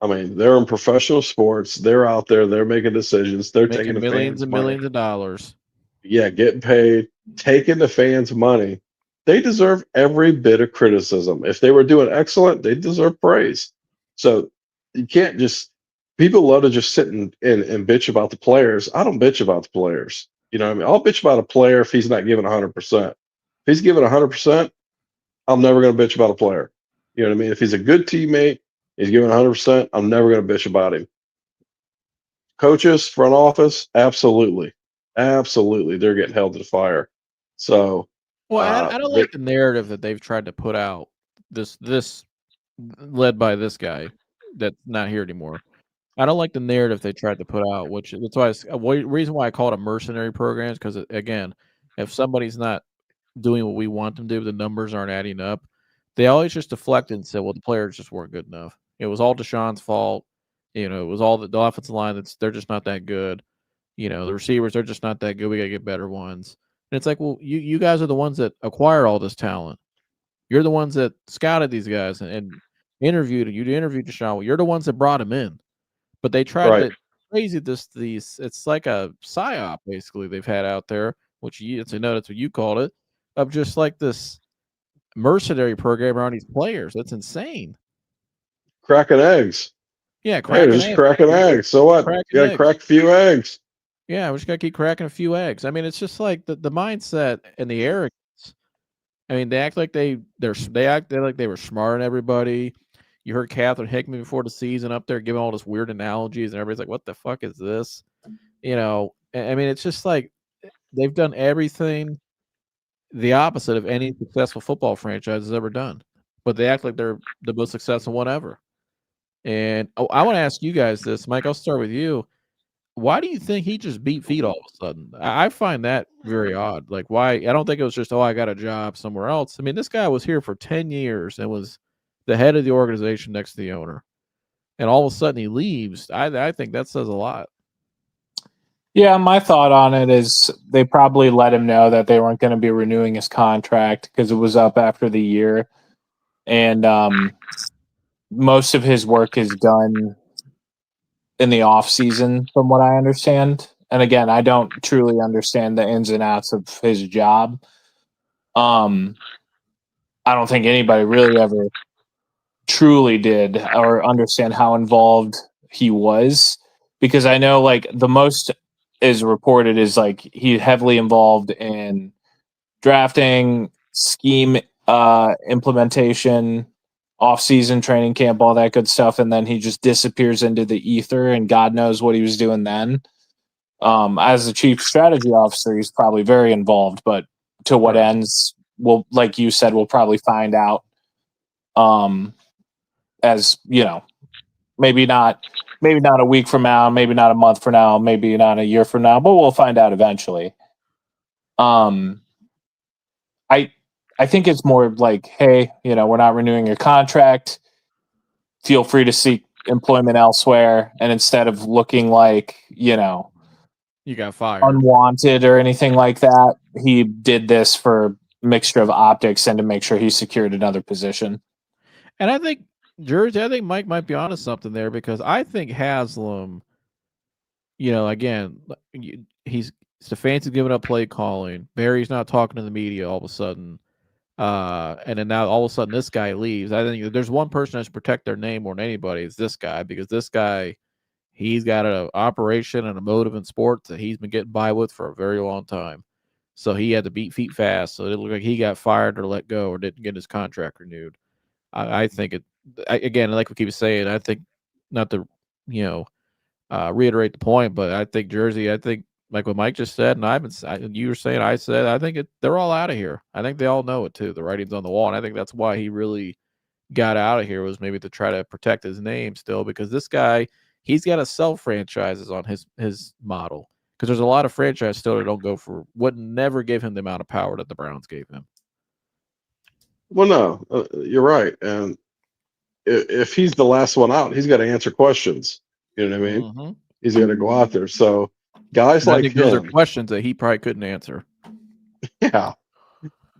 F: I mean, they're in professional sports. They're out there. They're making decisions. They're taking the
A: millions
F: fans'
A: and
F: money.
A: millions of dollars.
F: Yeah, getting paid, taking the fans' money. They deserve every bit of criticism. If they were doing excellent, they deserve praise. So you can't people love to just sit and bitch about the players. I don't bitch about the players. You know what I mean? I'll bitch about a player if he's not giving 100%. If he's giving 100%, I'm never going to bitch about a player. You know what I mean? If he's a good teammate, he's giving 100%, I'm never going to bitch about him. Coaches, front office, absolutely. Absolutely. They're getting held to the fire. So,
A: well, I don't like the narrative that they've tried to put out. This led by this guy that's not here anymore. I don't like the narrative they tried to put out, which that's why reason why I call it a mercenary program is because, again, if somebody's not doing what we want them to do, the numbers aren't adding up. They always just deflect and say, well, the players just weren't good enough. It was all Deshaun's fault. It was all the offensive line they're just not that good. The receivers, they're just not that good. We got to get better ones. And it's like, well, you guys are the ones that acquire all this talent. You're the ones that scouted these guys and interviewed. You interviewed Deshaun. Well, you're the ones that brought him in. But they tried to crazy it's like a psyop basically they've had out there, which that's what you called it, of just like this mercenary program around these players. That's insane.
F: Cracking eggs.
A: Yeah, cracking
F: eggs. So what? You gotta crack a few eggs.
A: Yeah, we just gotta keep cracking a few eggs. I mean, it's just like the mindset and the arrogance. I mean, they act like they act like they were smarter than everybody. You heard Catherine Hickman before the season up there giving all this weird analogies, and everybody's like, "What the fuck is this?" I mean, it's just like they've done everything the opposite of any successful football franchise has ever done, but they act like they're the most successful one ever. And I want to ask you guys this, Mike. I'll start with you. Why do you think he just beat feet all of a sudden? I find that very odd. Like, why? I don't think it was just, I got a job somewhere else. I mean, this guy was here for 10 years and was the head of the organization next to the owner. And all of a sudden he leaves. I think that says a lot.
E: Yeah, my thought on it is they probably let him know that they weren't going to be renewing his contract because it was up after the year. And most of his work is done in the off season, from what I understand. And again, I don't truly understand the ins and outs of his job. I don't think anybody really ever truly did or understand how involved he was, because I know like the most is reported is like he's heavily involved in drafting, scheme implementation, off-season training camp, all that good stuff, and then he just disappears into the ether, and God knows what he was doing then. As the chief strategy officer, he's probably very involved, but to what ends, we'll, like you said, we'll probably find out. As you know, maybe not a week from now, maybe not a month from now, maybe not a year from now, but we'll find out eventually. I think it's more like, hey, we're not renewing your contract. Feel free to seek employment elsewhere. And instead of looking like,
A: you got fired,
E: unwanted or anything like that, he did this for a mixture of optics and to make sure he secured another position.
A: And I think Mike might be onto something there, because I think Haslam, again, Stefanski's giving up play calling. Barry's not talking to the media all of a sudden. And then now all of a sudden this guy leaves. I think there's one person that should protect their name more than anybody. It's this guy, because this guy, he's got an operation and a motive in sports that he's been getting by with for a very long time. So he had to beat feet fast. So it looked like he got fired or let go or didn't get his contract renewed. I think again, like we keep saying, I think, not to, reiterate the point, but I think Jersey, like what Mike just said, and you were saying, I said, I think they're all out of here. I think they all know it too. The writing's on the wall. And I think that's why he really got out of here, was maybe to try to protect his name still, because this guy, he's got to sell franchises on his model. Because there's a lot of franchises still that don't go for, would never give him the amount of power that the Browns gave him.
F: Well, no, you're right. And if he's the last one out, he's got to answer questions. You know what I mean?
A: Mm-hmm.
F: He's got to go out there. So guys like him,
A: those are questions that he probably couldn't answer.
F: Yeah.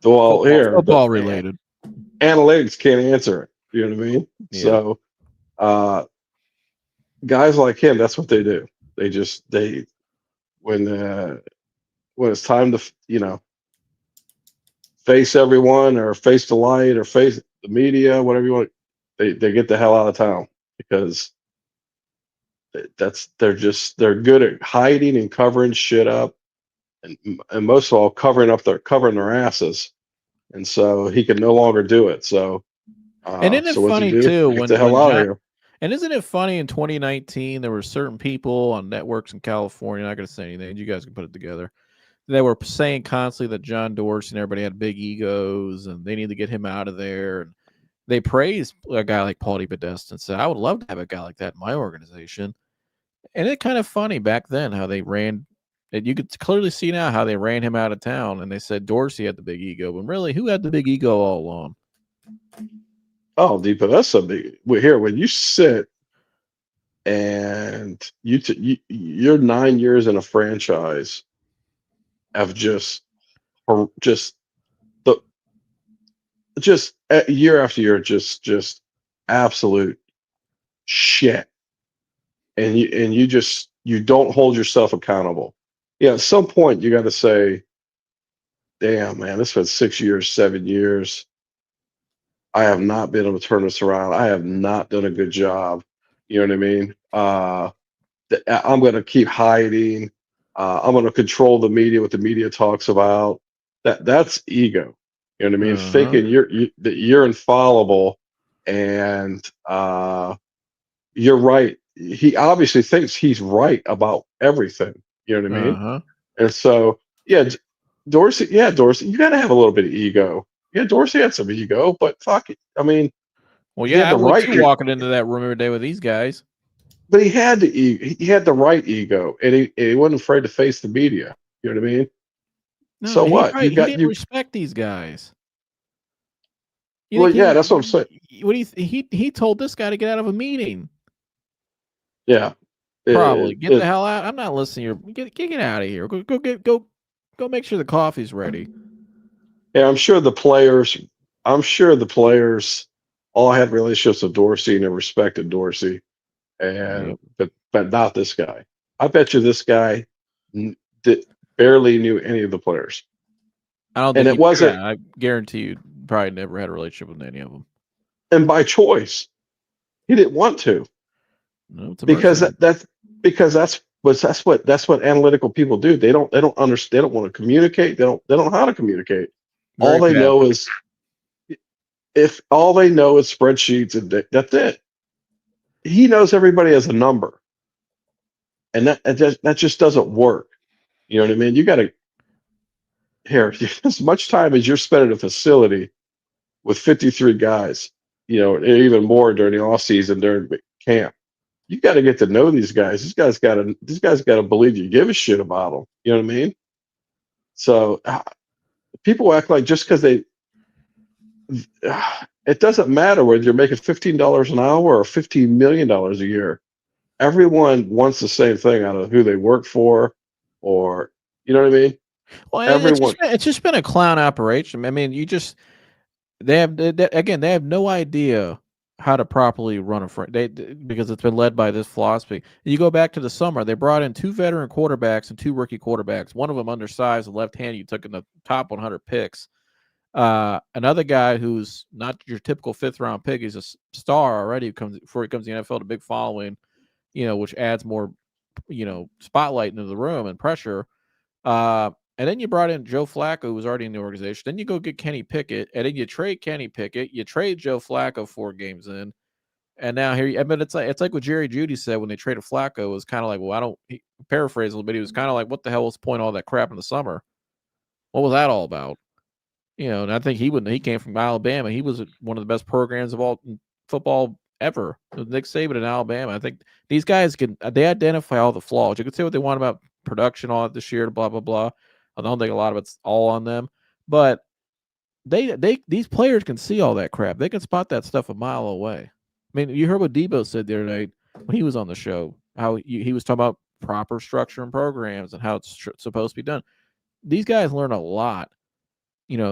F: Well,
A: football related.
F: Analytics can't answer it. You know what I mean?
A: Yeah.
F: So guys like him, that's what they do. When it's time to, face everyone or face the light or face the media, whatever you want, they get the hell out of town, because they're good at hiding and covering shit up, and most of all covering their asses, and so he can no longer do it. So
A: and isn't it funny too,
F: get the hell out of here.
A: And isn't it funny, in 2019 there were certain people on networks in California, not going to say anything, you guys can put it together, they were saying constantly that John Dorsey and everybody had big egos and they need to get him out of there. And they praised a guy like Paul DePodesta and said, I would love to have a guy like that in my organization. And it's kind of funny back then how they ran, and you could clearly see now how they ran him out of town, and they said Dorsey had the big ego. But really, who had the big ego all along?
F: Oh, DePodesta big. Here, when you sit and you're 9 years in a franchise of just year after year, just absolute shit, and you don't hold yourself accountable. Yeah, at some point you got to say, damn, man, this was 6 years, 7 years. I have not been able to turn this around. I have not done a good job. You know what I mean? I'm going to keep hiding. I'm going to control the media, what the media talks about. That's ego. You know what I mean? Thinking you're infallible, and you're right. He obviously thinks he's right about everything. You know what I mean? And so, Dorsey, you got to have a little bit of ego. Yeah, Dorsey had some ego, but fuck it. I mean,
A: well, yeah, I would too, walking into that room every day with these guys.
F: But he had the right ego, and he wasn't afraid to face the media. You know what I mean?
A: No,
F: so what?
A: He didn't respect these guys.
F: That's what I'm saying.
A: He told this guy to get out of a meeting.
F: Yeah,
A: probably get the hell out. I'm not listening. Get out of here. Go make sure the coffee's ready.
F: Yeah, I'm sure the players all had relationships with Dorsey and they respected Dorsey, and but not this guy. I bet you this guy barely knew any of the players.
A: I don't think wasn't. I guarantee you, probably never had a relationship with any of them.
F: And by choice, he didn't want to.
A: No,
F: because that's what analytical people do. They don't understand. They don't want to communicate. They don't know how to communicate. All they know is spreadsheets, and that's it. He knows everybody as a number, and that just doesn't work. You know what I mean? You got to. here, as much time as you're spending in a facility with 53 guys, and even more during the off season during camp. You got to get to know these guys. These guys got to believe you give a shit about them. You know what I mean? So people act like just because it doesn't matter whether you're making $15 an hour or $15 million a year. Everyone wants the same thing out of who they work for, or you know what I mean?
A: Well,
F: Everyone,
A: it's just been a clown operation. I mean, they have no idea how to properly run because it's been led by this philosophy. You go back to the summer, they brought in 2 veteran quarterbacks and 2 rookie quarterbacks. One of them undersized, left-handed. You took in the top 100 picks. Another guy who's not your typical 5th-round pick. He's a star already. Before he comes to the NFL, a big following, which adds more, spotlight into the room and pressure. And then you brought in Joe Flacco, who was already in the organization. Then you go get Kenny Pickett, and then you trade Kenny Pickett. You trade Joe Flacco 4 games in, and now here. I mean, it's like what Jerry Jeudy said when they traded Flacco. It was kind of like, well, paraphrase a little bit. He was kind of like, what the hell was the point of all that crap in the summer? What was that all about? And I think he came from Alabama. He was one of the best programs of all football ever. Nick Saban in Alabama. I think these guys they identify all the flaws. You can say what they want about production, all this year, blah blah blah. I don't think a lot of it's all on them, but these players can see all that crap. They can spot that stuff a mile away. I mean, you heard what Debo said the other night when he was on the show, how he was talking about proper structure and programs and how it's supposed to be done. These guys learn a lot,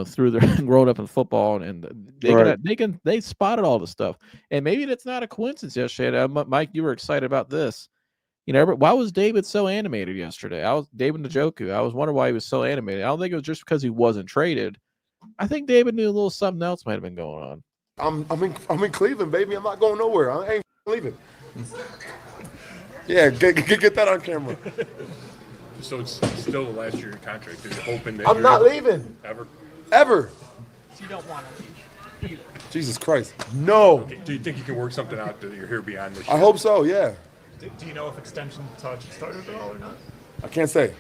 A: through their growing up in football, and they spotted all the stuff. And maybe that's not a coincidence yesterday. Mike, you were excited about this. Why was David so animated yesterday? David Njoku. I was wondering why he was so animated. I don't think it was just because he wasn't traded. I think David knew a little something else might have been going on.
G: I'm in Cleveland, baby. I'm not going nowhere. I ain't leaving. Yeah, get that on camera.
H: So it's still the last year of your contract. Are you hoping that
G: I'm not leaving ever.
I: So you don't want to leave.
G: Jesus Christ, no.
H: Okay. Do you think you can work something out that you're here beyond this year?
G: I hope so. Yeah.
I: Do you know if extension talks started at all or not?
G: I can't say.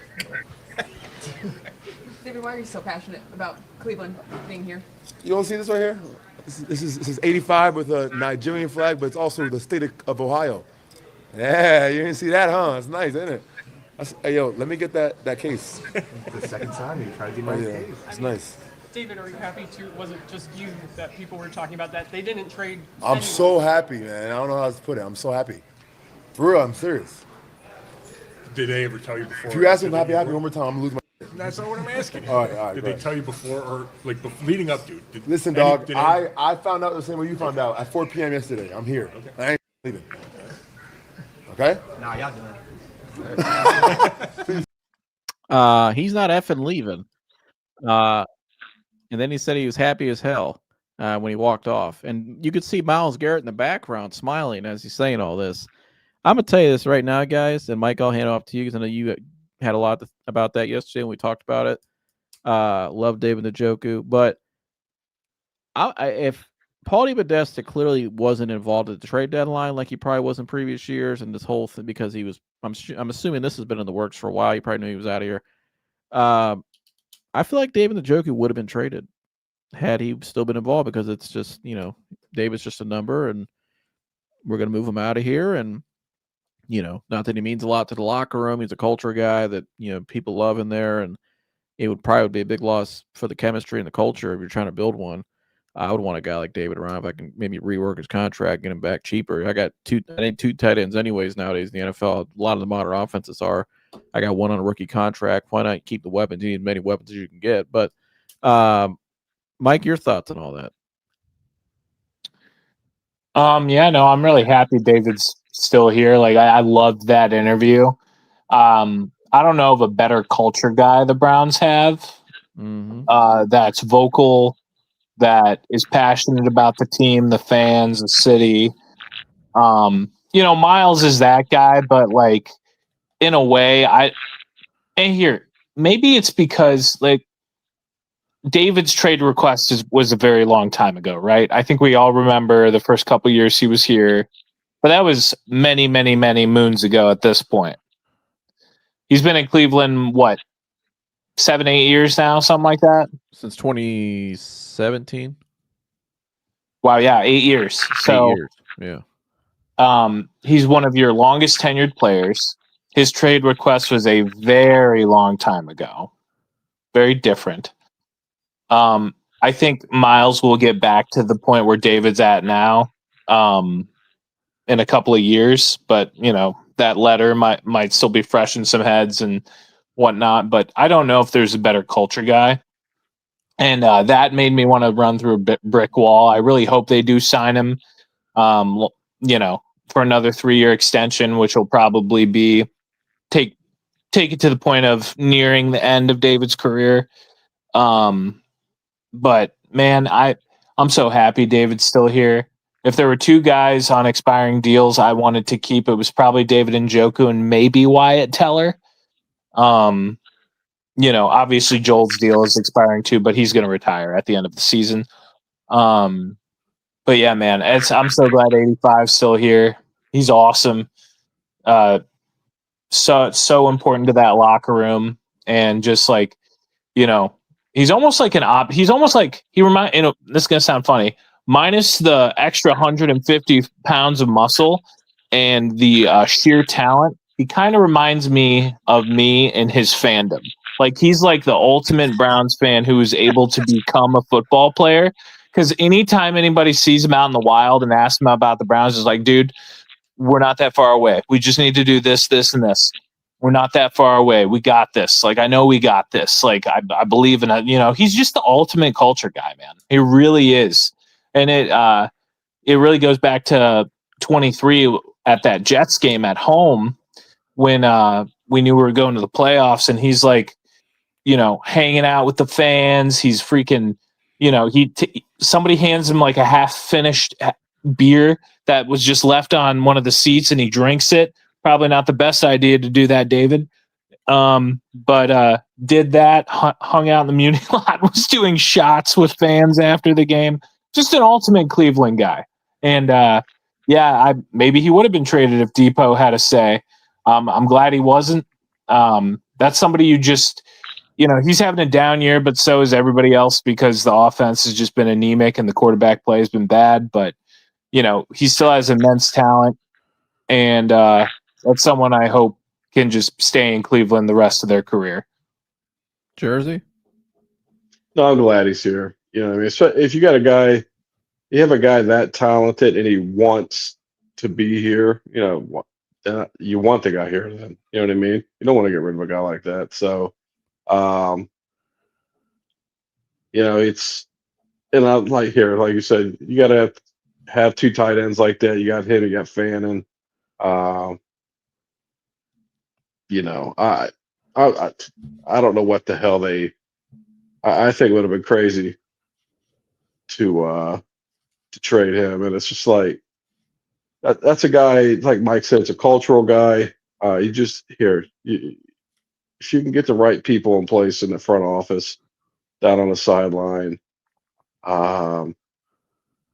J: David, why are you so passionate about Cleveland being here?
G: You don't see this right here? This is 85 with a Nigerian flag, but it's also the state of Ohio. Yeah, you didn't see that, huh? It's nice, isn't it? Hey, yo, let me get that case.
K: The second time you tried to do my case.
G: It's nice.
I: David, are you happy was it just you that people were talking about that they didn't trade?
G: I'm so happy, man. I don't know how to put it. I'm so happy. For real, I'm serious.
H: Did they ever tell you before?
G: If you ask me happy one more time, I'm going to lose my.
H: That's not what I'm asking.
G: All right.
H: Did they tell you before, or leading up to?
G: Listen, dog. I found out the same way you found out at 4 p.m. yesterday. I'm here. Okay. I ain't leaving. Okay?
K: Nah, y'all done.
A: He's not effing leaving. And then he said he was happy as hell when he walked off. And you could see Myles Garrett in the background smiling as he's saying all this. I'm going to tell you this right now, guys, and Mike, I'll hand it off to you because I know you had a lot about that yesterday when we talked about it. Love David Njoku. But if Paul DePodesta clearly wasn't involved at the trade deadline like he probably was in previous years, and this whole thing, because he was, I'm assuming this has been in the works for a while. He probably knew he was out of here. I feel like David Njoku would have been traded had he still been involved, because it's just, David's just a number and we're going to move him out of here. And, not that he means a lot to the locker room. He's a culture guy that, people love in there, and it would probably be a big loss for the chemistry and the culture if you're trying to build one. I would want a guy like David around if I can maybe rework his contract, get him back cheaper. I think two tight ends anyways nowadays in the NFL. A lot of the modern offenses are. I got one on a rookie contract. Why not keep the weapons? You need as many weapons as you can get. But, Mike, your thoughts on all that?
E: I'm really happy David's still here. Like, I loved that interview. I don't know of a better culture guy the Browns have. That's vocal, that is passionate about the team, the fans, the city. Myles is that guy, but in a way, maybe it's because David's trade request was a very long time ago, right? I think we all remember the first couple of years he was here, but that was many, many, many moons ago at this point. He's been in Cleveland, 7, 8 years now, something like that.
A: Since 2017.
E: Wow, yeah, 8 years.
A: 8 years. Yeah.
E: He's one of your longest tenured players. His trade request was a very long time ago. Very different. I think Miles will get back to the point where David's at now in a couple of years, but that letter might still be fresh in some heads and whatnot. But I don't know if there's a better culture guy. And that made me want to run through a brick wall. I really hope they do sign him, for another 3-year extension, which will probably be take it to the point of nearing the end of David's career. But man, I'm so happy David's still here. If there were 2 guys on expiring deals I wanted to keep, it was probably David Njoku and maybe Wyatt Teller. Obviously Joel's deal is expiring too, but he's going to retire at the end of the season. But yeah, man, I'm so glad 85's still here. He's awesome. So important to that locker room, and just like, he's almost like he's almost like he this is going to sound funny, minus the extra 150 pounds of muscle and the sheer talent. He kind of reminds me of me and his fandom. Like, he's like the ultimate Browns fan who is able to become a football player. Because anytime anybody sees him out in the wild and asks him about the Browns, it's like, dude, we're not that far away. We just need to do this, this, and this. We're not that far away. We got this. Like, I know we got this. Like, I believe in it. He's just the ultimate culture guy, man. He really is. And it really goes back to 23 at that Jets game at home when we knew we were going to the playoffs, and he's like, hanging out with the fans. He's freaking, somebody hands him like a half-finished beer that was just left on one of the seats, and he drinks it. Probably not the best idea to do that, David. But did that, hung out in the Muni lot, was doing shots with fans after the game. Just an ultimate Cleveland guy. And maybe he would have been traded if Depot had a say. I'm glad he wasn't. That's somebody you just, he's having a down year, but so is everybody else because the offense has just been anemic and the quarterback play has been bad. But, he still has immense talent. And that's someone I hope can just stay in Cleveland the rest of their career.
A: Jersey?
F: No, I'm glad he's here. If you got you have a guy that talented and he wants to be here, you want the guy here then. You know what I mean? You don't want to get rid of a guy like that. So, it's, and I like here, like you said, you got to have 2 tight ends like that. You got him, you got Fannin. I don't know what the hell I think it would have been crazy to trade him, and it's just like that's a guy, like Mike said, it's a cultural guy. If you can get the right people in place in the front office, down on the sideline,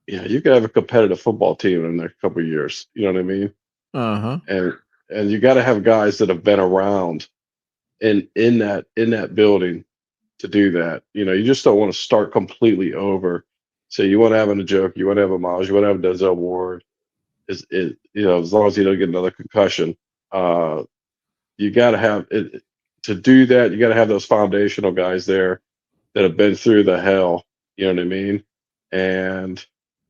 F: you could have a competitive football team in the next couple of years. You know what I mean?
A: Uh-huh.
F: And you got to have guys that have been around in that building to do that. You just don't want to start completely over. So you want to have a joke, you want to have a Miles, you want to have Denzel Ward. As long as you don't get another concussion, you got to have it to do that. You got to have those foundational guys there that have been through the hell. You know what I mean? And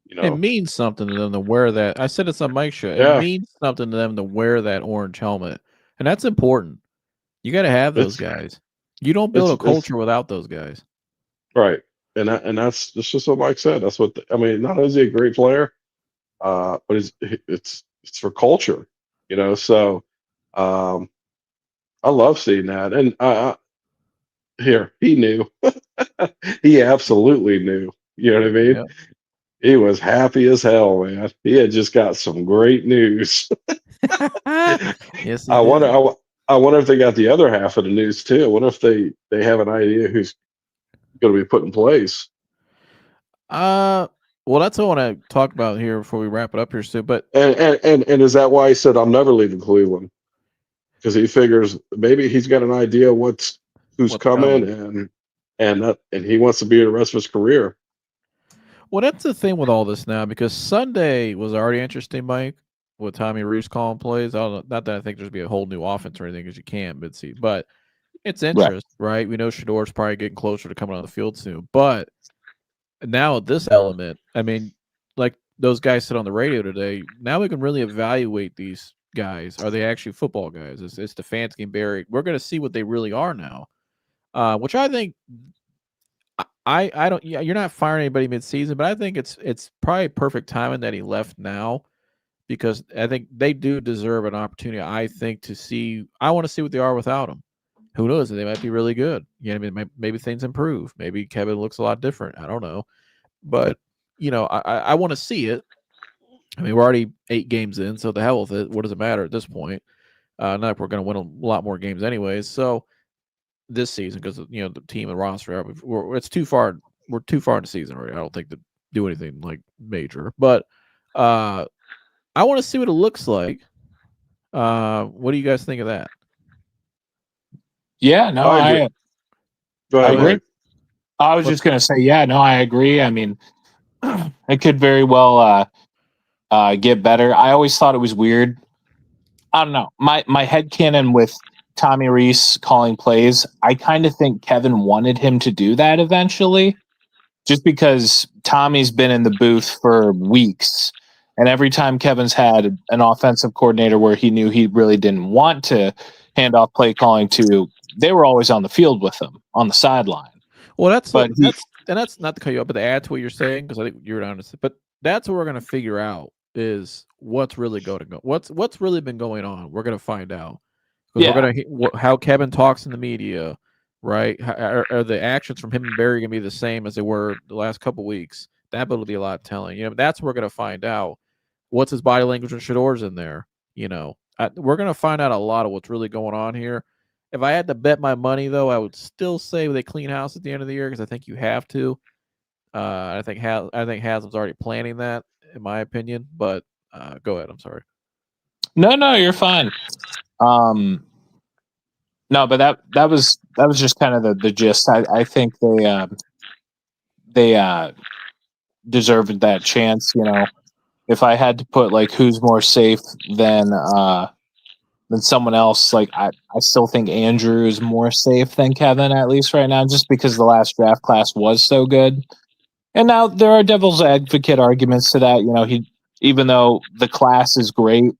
A: it means something to them to wear that. I said this on Mike's show.
F: Yeah.
A: It means something to them to wear that orange helmet, and that's important. You got to have those guys. You don't build a culture without those guys,
F: right? And that's just what Mike said. That's what not only is he a great player, but it's for culture, So I love seeing that, and he knew, he absolutely knew. You know what I mean?
A: Yep.
F: He was happy as hell, man. He had just got some great news.
A: Yes,
F: I wonder if they got the other half of the news too. I wonder if they have an idea who's going to be put in place.
A: Well, that's what I want to talk about here before we wrap it up here, Stu. But
F: and is that why he said I'm never leaving Cleveland? Because he figures maybe he's got an idea what's who's
A: what's
F: coming, and he wants to be here the rest of his career.
A: Well, that's the thing with all this now because Sunday was already interesting, Mike, with Tommy Reese calling plays. I don't know, not that I think there's be a whole new offense or anything because you can't, but it's interest, right? We know Shador's probably getting closer to coming on the field soon, but now this element, I mean, like those guys said on the radio today, now we can really evaluate these guys. Are they actually football guys? It's Stefanski and Barry. We're going to see what they really are now, which I think I don't. Yeah, you're not firing anybody mid-season, but I think it's probably perfect timing that he left now because I think they do deserve an opportunity. I think to see. I want to see what they are without him. Who knows? They might be really good. Yeah, I mean, maybe things improve. Maybe Kevin looks a lot different. I don't know, but I want to see it. I mean, we're already 8 games in, so the hell with it. What does it matter at this point? Not if we're going to win a lot more games anyways. So this season, because the team and roster, it's too far. We're too far in the season already. I don't think to do anything like major, but I want to see what it looks like. What do you guys think of that?
E: Yeah, no,
F: I agree. Go ahead,
E: I agree.
F: Mike.
E: I was just gonna say, yeah, no, I agree. I mean, it could very well get better. I always thought it was weird. I don't know. My headcanon with Tommy Reese calling plays, I kind of think Kevin wanted him to do that eventually, just because Tommy's been in the booth for weeks. And every time Kevin's had an offensive coordinator where he knew he really didn't want to hand off play calling to, they were always on the field with him on the sideline.
A: Well, that's not to cut you up, but to add to what you're saying, because I think you're honest. But that's what we're going to figure out is what's really going to go. What's really been going on. We're going to find out because we're going to how Kevin talks in the media, right? Are the actions from him and Barry going to be the same as they were the last couple weeks? That will be a lot telling. That's what we're going to find out. What's his body language when Shador's in there? We're going to find out a lot of what's really going on here. If I had to bet my money, though, I would still say they clean house at the end of the year because I think you have to. I think Haslam's already planning that, in my opinion. But go ahead. I'm sorry.
E: No, you're fine. No, but that was just kind of the gist. I think they deserved that chance. If I had to put like who's more safe than someone else, like I still think Andrew is more safe than Kevin, at least right now, just because the last draft class was so good. And now there are devil's advocate arguments to that. He, even though the class is great,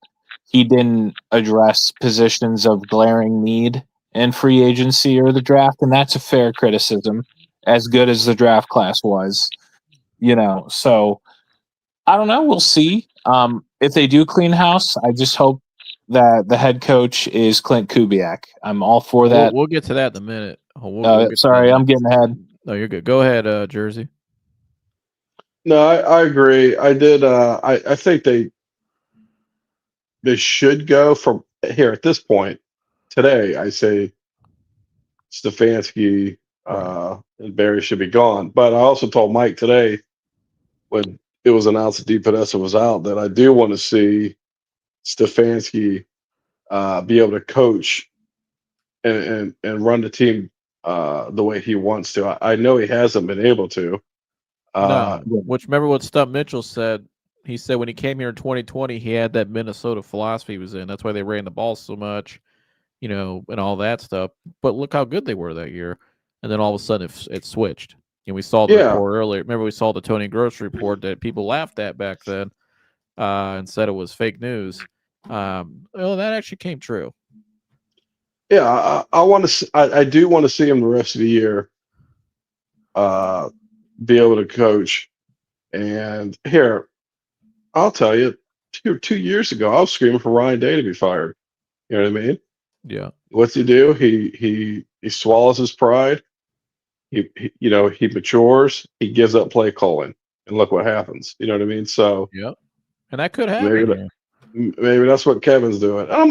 E: he didn't address positions of glaring need in free agency or the draft, and that's a fair criticism, as good as the draft class was. So I don't know. We'll see. If they do clean house, I just hope that the head coach is Clint Kubiak. I'm all for that.
A: We'll get to that in a minute. We'll
E: sorry, I'm getting ahead.
A: No, you're good. Go ahead, Jersey.
F: No, I agree. I did. I think they should go from here at this point today. I say Stefanski and Barry should be gone. But I also told Mike today when it was announced that DePodesta was out that I do want to see Stefanski be able to coach and run the team the way he wants to. I know he hasn't been able to.
A: No, which remember what Stump Mitchell said. He said when he came here in 2020, he had that Minnesota philosophy he was in. That's why they ran the ball so much, and all that stuff. But look how good they were that year. And then all of a sudden it switched. And we saw the report earlier. Remember we saw the Tony Gross report that people laughed at back then and said it was fake news. Well, that actually came true.
F: Yeah, I do want to see him the rest of the year be able to coach. And here, I'll tell you, 2 years ago, I was screaming for Ryan Day to be fired. You know what I mean?
A: Yeah.
F: What's he do? He swallows his pride. He matures. He gives up play calling, and look what happens. You know what I mean? So
A: yeah, and that could happen.
F: Maybe that's what Kevin's doing. I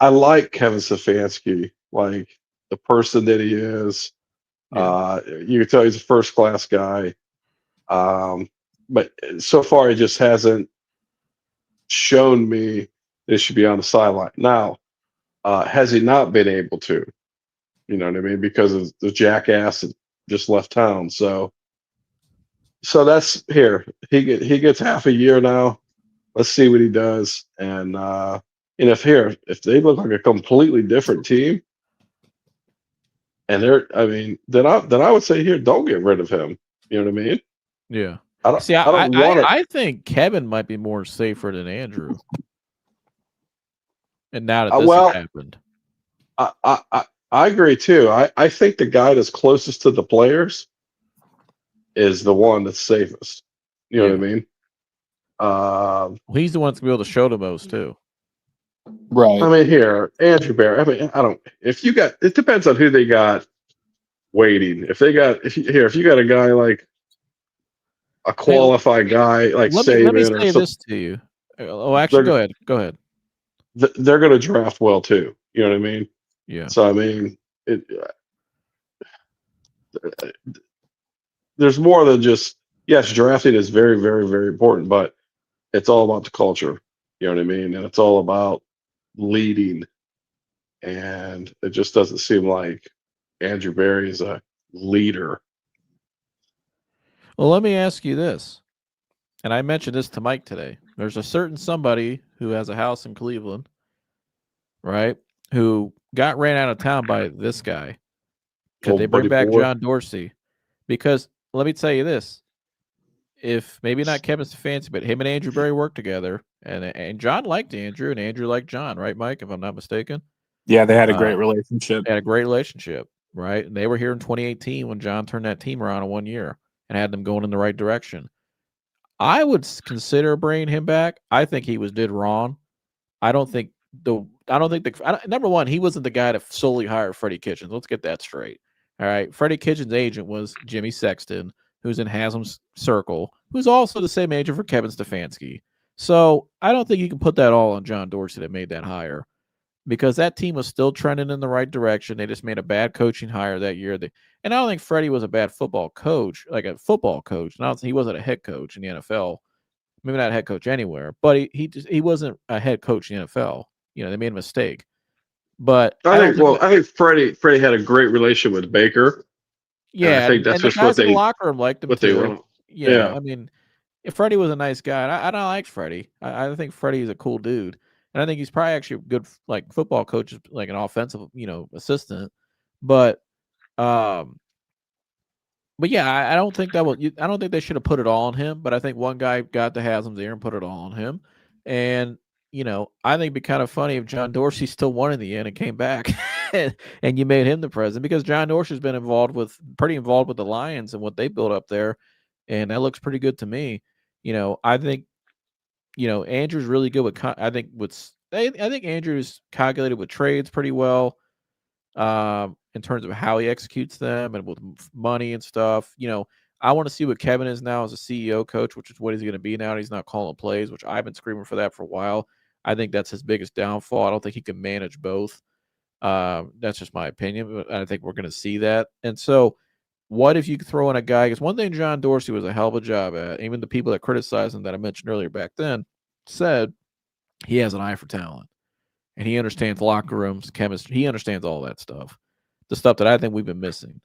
F: like Kevin Stefanski, like the person that he is. Yeah. You can tell he's a first class guy. But so far he just hasn't shown me they should be on the sideline. Now, has he not been able to? You know what I mean? Because of the jackass that just left town. So that's here. He gets half a year now. Let's see what he does. And if they look like a completely different team, and then I would say here, don't get rid of him. You know what I mean?
A: Yeah.
F: I don't
A: See,
F: I don't want it.
A: I think Kevin might be more safer than Andrew. And now that this
F: Well,
A: has happened.
F: I agree too. I think the guy that's closest to the players is the one that's safest. You know what I mean?
A: Well, he's the one that's gonna be able to show the most too.
E: Right.
F: I mean, here, Andrew Barry. I mean, I don't. If you got, it depends on who they got waiting. If you got a guy like a qualified guy like
A: Let me
F: Saban or
A: say
F: something,
A: this to you. Oh, actually, go ahead. Go ahead.
F: they're going to draft well too. You know what I mean?
A: Yeah.
F: So I mean, there's more than just yes, drafting is very, very, very important, but it's all about the culture. You know what I mean? And it's all about leading. And it just doesn't seem like Andrew Barry is a leader.
A: Well, let me ask you this. And I mentioned this to Mike today. There's a certain somebody who has a house in Cleveland, right? Who got ran out of town by this guy. Could they bring back John Dorsey? Because let me tell you this. If maybe not Kevin Stefanski, but him and Andrew Barry worked together, and John liked Andrew, and Andrew liked John, right, Mike? If I'm not mistaken.
E: Yeah, they had a great relationship.
A: They had a great relationship, right? And they were here in 2018 when John turned that team around in 1 year and had them going in the right direction. I would consider bringing him back. I think he was did wrong. Number one, he wasn't the guy to solely hire Freddie Kitchens. Let's get that straight. All right. Freddie Kitchens' agent was Jimmy Sexton, who's in Haslam's circle, who's also the same agent for Kevin Stefanski. So I don't think you can put that all on John Dorsey that made that hire, because that team was still trending in the right direction. They just made a bad coaching hire that year. And I don't think Freddie was a bad football coach, like a football coach. He wasn't a head coach in the NFL. Maybe not a head coach anywhere, but he wasn't a head coach in the NFL. You know, they made a mistake. But
F: I think Freddie had a great relationship with Baker.
A: Yeah,
F: I think that's
A: and the
F: just what
A: guys in
F: they
A: the locker room liked him
F: what they
A: too.
F: want.
A: Yeah, I mean, if Freddie was a nice guy, and I don't like Freddie. I think Freddie's a cool dude, and I think he's probably actually a good like football coach, like an offensive, assistant. But yeah, I don't think I don't think they should have put it all on him. But I think one guy got the Haslam's ear and put it all on him. And I think it'd be kind of funny if John Dorsey still won in the end and came back, and you made him the president, because John Dorsey's been pretty involved with the Lions and what they built up there, and that looks pretty good to me. I think Andrew's really good with. I think Andrew's calculated with trades pretty well, in terms of how he executes them and with money and stuff. I want to see what Kevin is now as a CEO coach, which is what he's going to be now. He's not calling plays, which I've been screaming for that for a while. I think that's his biggest downfall. I don't think he can manage both. That's just my opinion, but I think we're going to see that. And so, what if you throw in a guy? Because one thing John Dorsey was a hell of a job at, even the people that criticized him that I mentioned earlier back then, said he has an eye for talent, and he understands locker rooms, chemistry. He understands all that stuff, the stuff that I think we've been missing.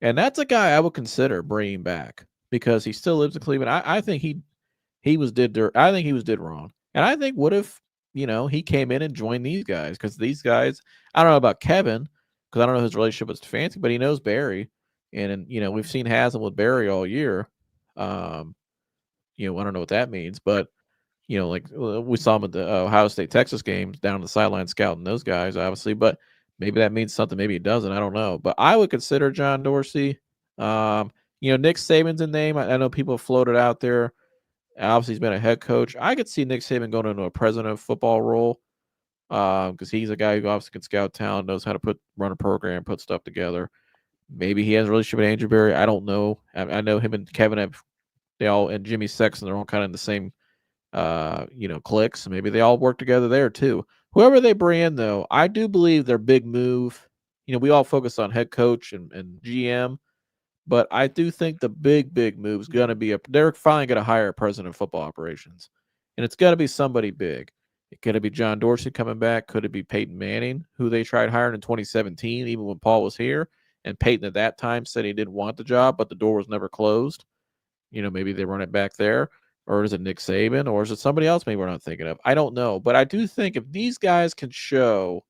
A: And that's a guy I would consider bringing back, because he still lives in Cleveland. I think he was did wrong. And I think what if he came in and joined these guys, because these guys, I don't know about Kevin, because I don't know his relationship with Stefanski, but he knows Barry, and we've seen Haslam with Barry all year. I don't know what that means, but like we saw him at the Ohio State Texas games down the sideline scouting those guys, obviously, but maybe that means something, maybe it doesn't. I don't know, but I would consider John Dorsey. Nick Saban's a name. I know people have floated out there. Obviously, he's been a head coach. I could see Nick Saban going into a president of football role, because he's a guy who obviously can scout talent, knows how to run a program, put stuff together. Maybe he has a relationship with Andrew Barry. I don't know. I know him and Kevin and Jimmy Sexton, they're all kind of in the same, cliques. Maybe they all work together there too. Whoever they bring in, though, I do believe their big move. We all focus on head coach and GM. But I do think the big move is going to be they're finally going to hire a president of football operations, and it's going to be somebody big. Could it be John Dorsey coming back? Could it be Peyton Manning, who they tried hiring in 2017, even when Paul was here? And Peyton at that time said he didn't want the job, but the door was never closed. Maybe they run it back there. Or is it Nick Saban? Or is it somebody else maybe we're not thinking of? I don't know. But I do think if these guys can show,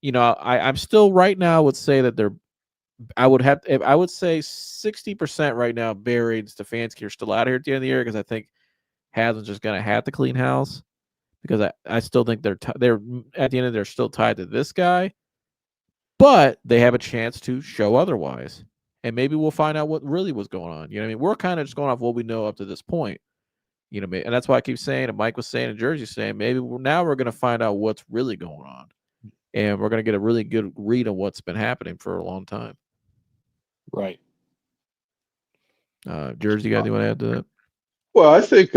A: I'm still right now would say that I would say 60% right now, Barry and Stefanski are still out here at the end of the year because I think Haslam's just going to have to clean house. Because I still think they're at the end they're still tied to this guy, but they have a chance to show otherwise, and maybe we'll find out what really was going on. We're kind of just going off what we know up to this point, and that's why I keep saying, and Mike was saying, and Jersey's saying, maybe we're going to find out what's really going on, and we're going to get a really good read on what's been happening for a long time.
E: Right.
A: Jersey, you got anything to add to that?
F: Well, I think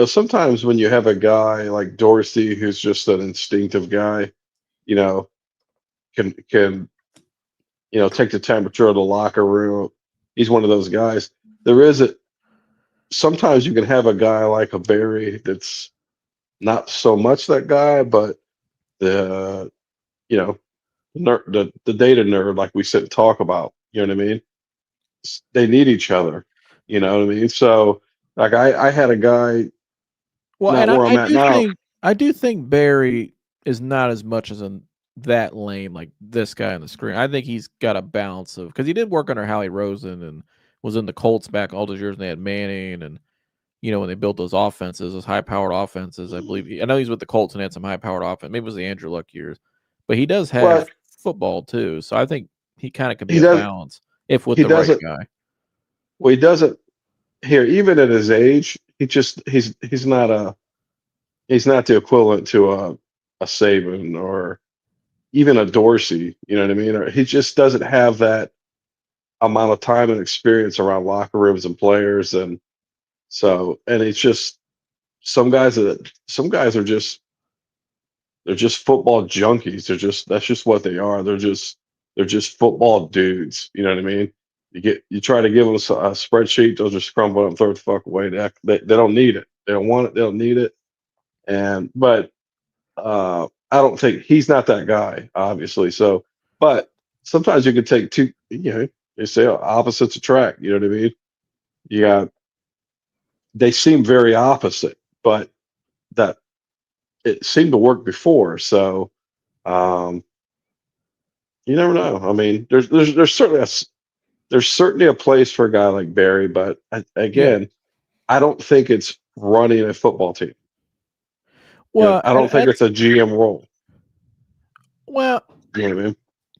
F: sometimes when you have a guy like Dorsey who's just an instinctive guy, can take the temperature of the locker room. He's one of those guys. Sometimes you can have a guy like a Barry that's not so much that guy, but the nerd, the data nerd, like we sit and talk about, you know what I mean? They need each other, you know what I mean? So like I had a guy.
A: Well,
F: not
A: and
F: where I'm at now.
A: I do think Barry is not as much as that lame like this guy on the screen. I think he's got a balance of, because he did work under Howie Rosen and was in the Colts back all those years, and they had Manning, and when they built those offenses, those high-powered offenses. I know he's with the Colts and had some high-powered offense. Maybe it was the Andrew Luck years, but he does have football too. So I think he kind of could be a balance if with the right guy.
F: Well, he doesn't here, even at his age. He's not the equivalent to a Saban or even a Dorsey, you know what I mean? Or he just doesn't have that amount of time and experience around locker rooms and players, and it's just some guys are just football junkies. That's just what they are. They're just football dudes. You know what I mean? You try to give them a spreadsheet, they'll just crumble it and throw it the fuck away. They don't need it. They don't want it. They don't need it. But I don't think he's not that guy, obviously. So, but sometimes you can take two. They say opposites attract. You know what I mean? They seem very opposite, but that it seemed to work before. So, you never know. I mean, there's certainly a place for a guy like Barry, but again, I don't think it's running a football team.
A: Well,
F: I don't think it's a GM role.
A: Well,
F: you know what I mean?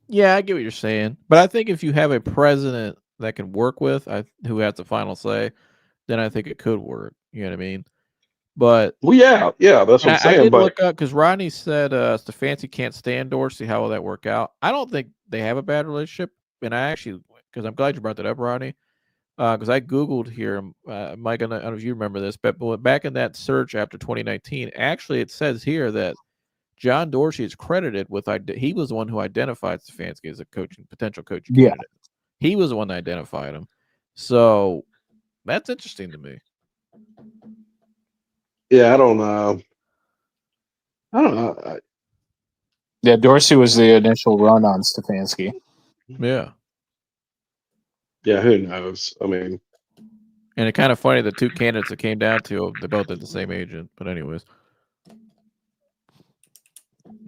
A: Yeah, I get what you're saying, but I think if you have a president that can work with, who has the final say, then I think it could work. You know what I mean? But
F: yeah, that's what I'm saying.
A: I did look up because Rodney said Stefanski can't stand Dorsey. How will that work out? I don't think they have a bad relationship, and because I'm glad you brought that up, Rodney. Because I Googled here, Mike, I don't know if you remember this, but back in that search after 2019, actually it says here that John Dorsey is credited with he was the one who identified Stefanski as a potential coaching candidate. He was the one that identified him. So that's interesting to me.
F: Yeah, I don't know.
E: Yeah, Dorsey was the initial run on Stefanski.
A: Yeah.
F: Yeah, who knows? I mean,
A: and it's kind of funny the two candidates that came down to, they both had the same agent. But anyways,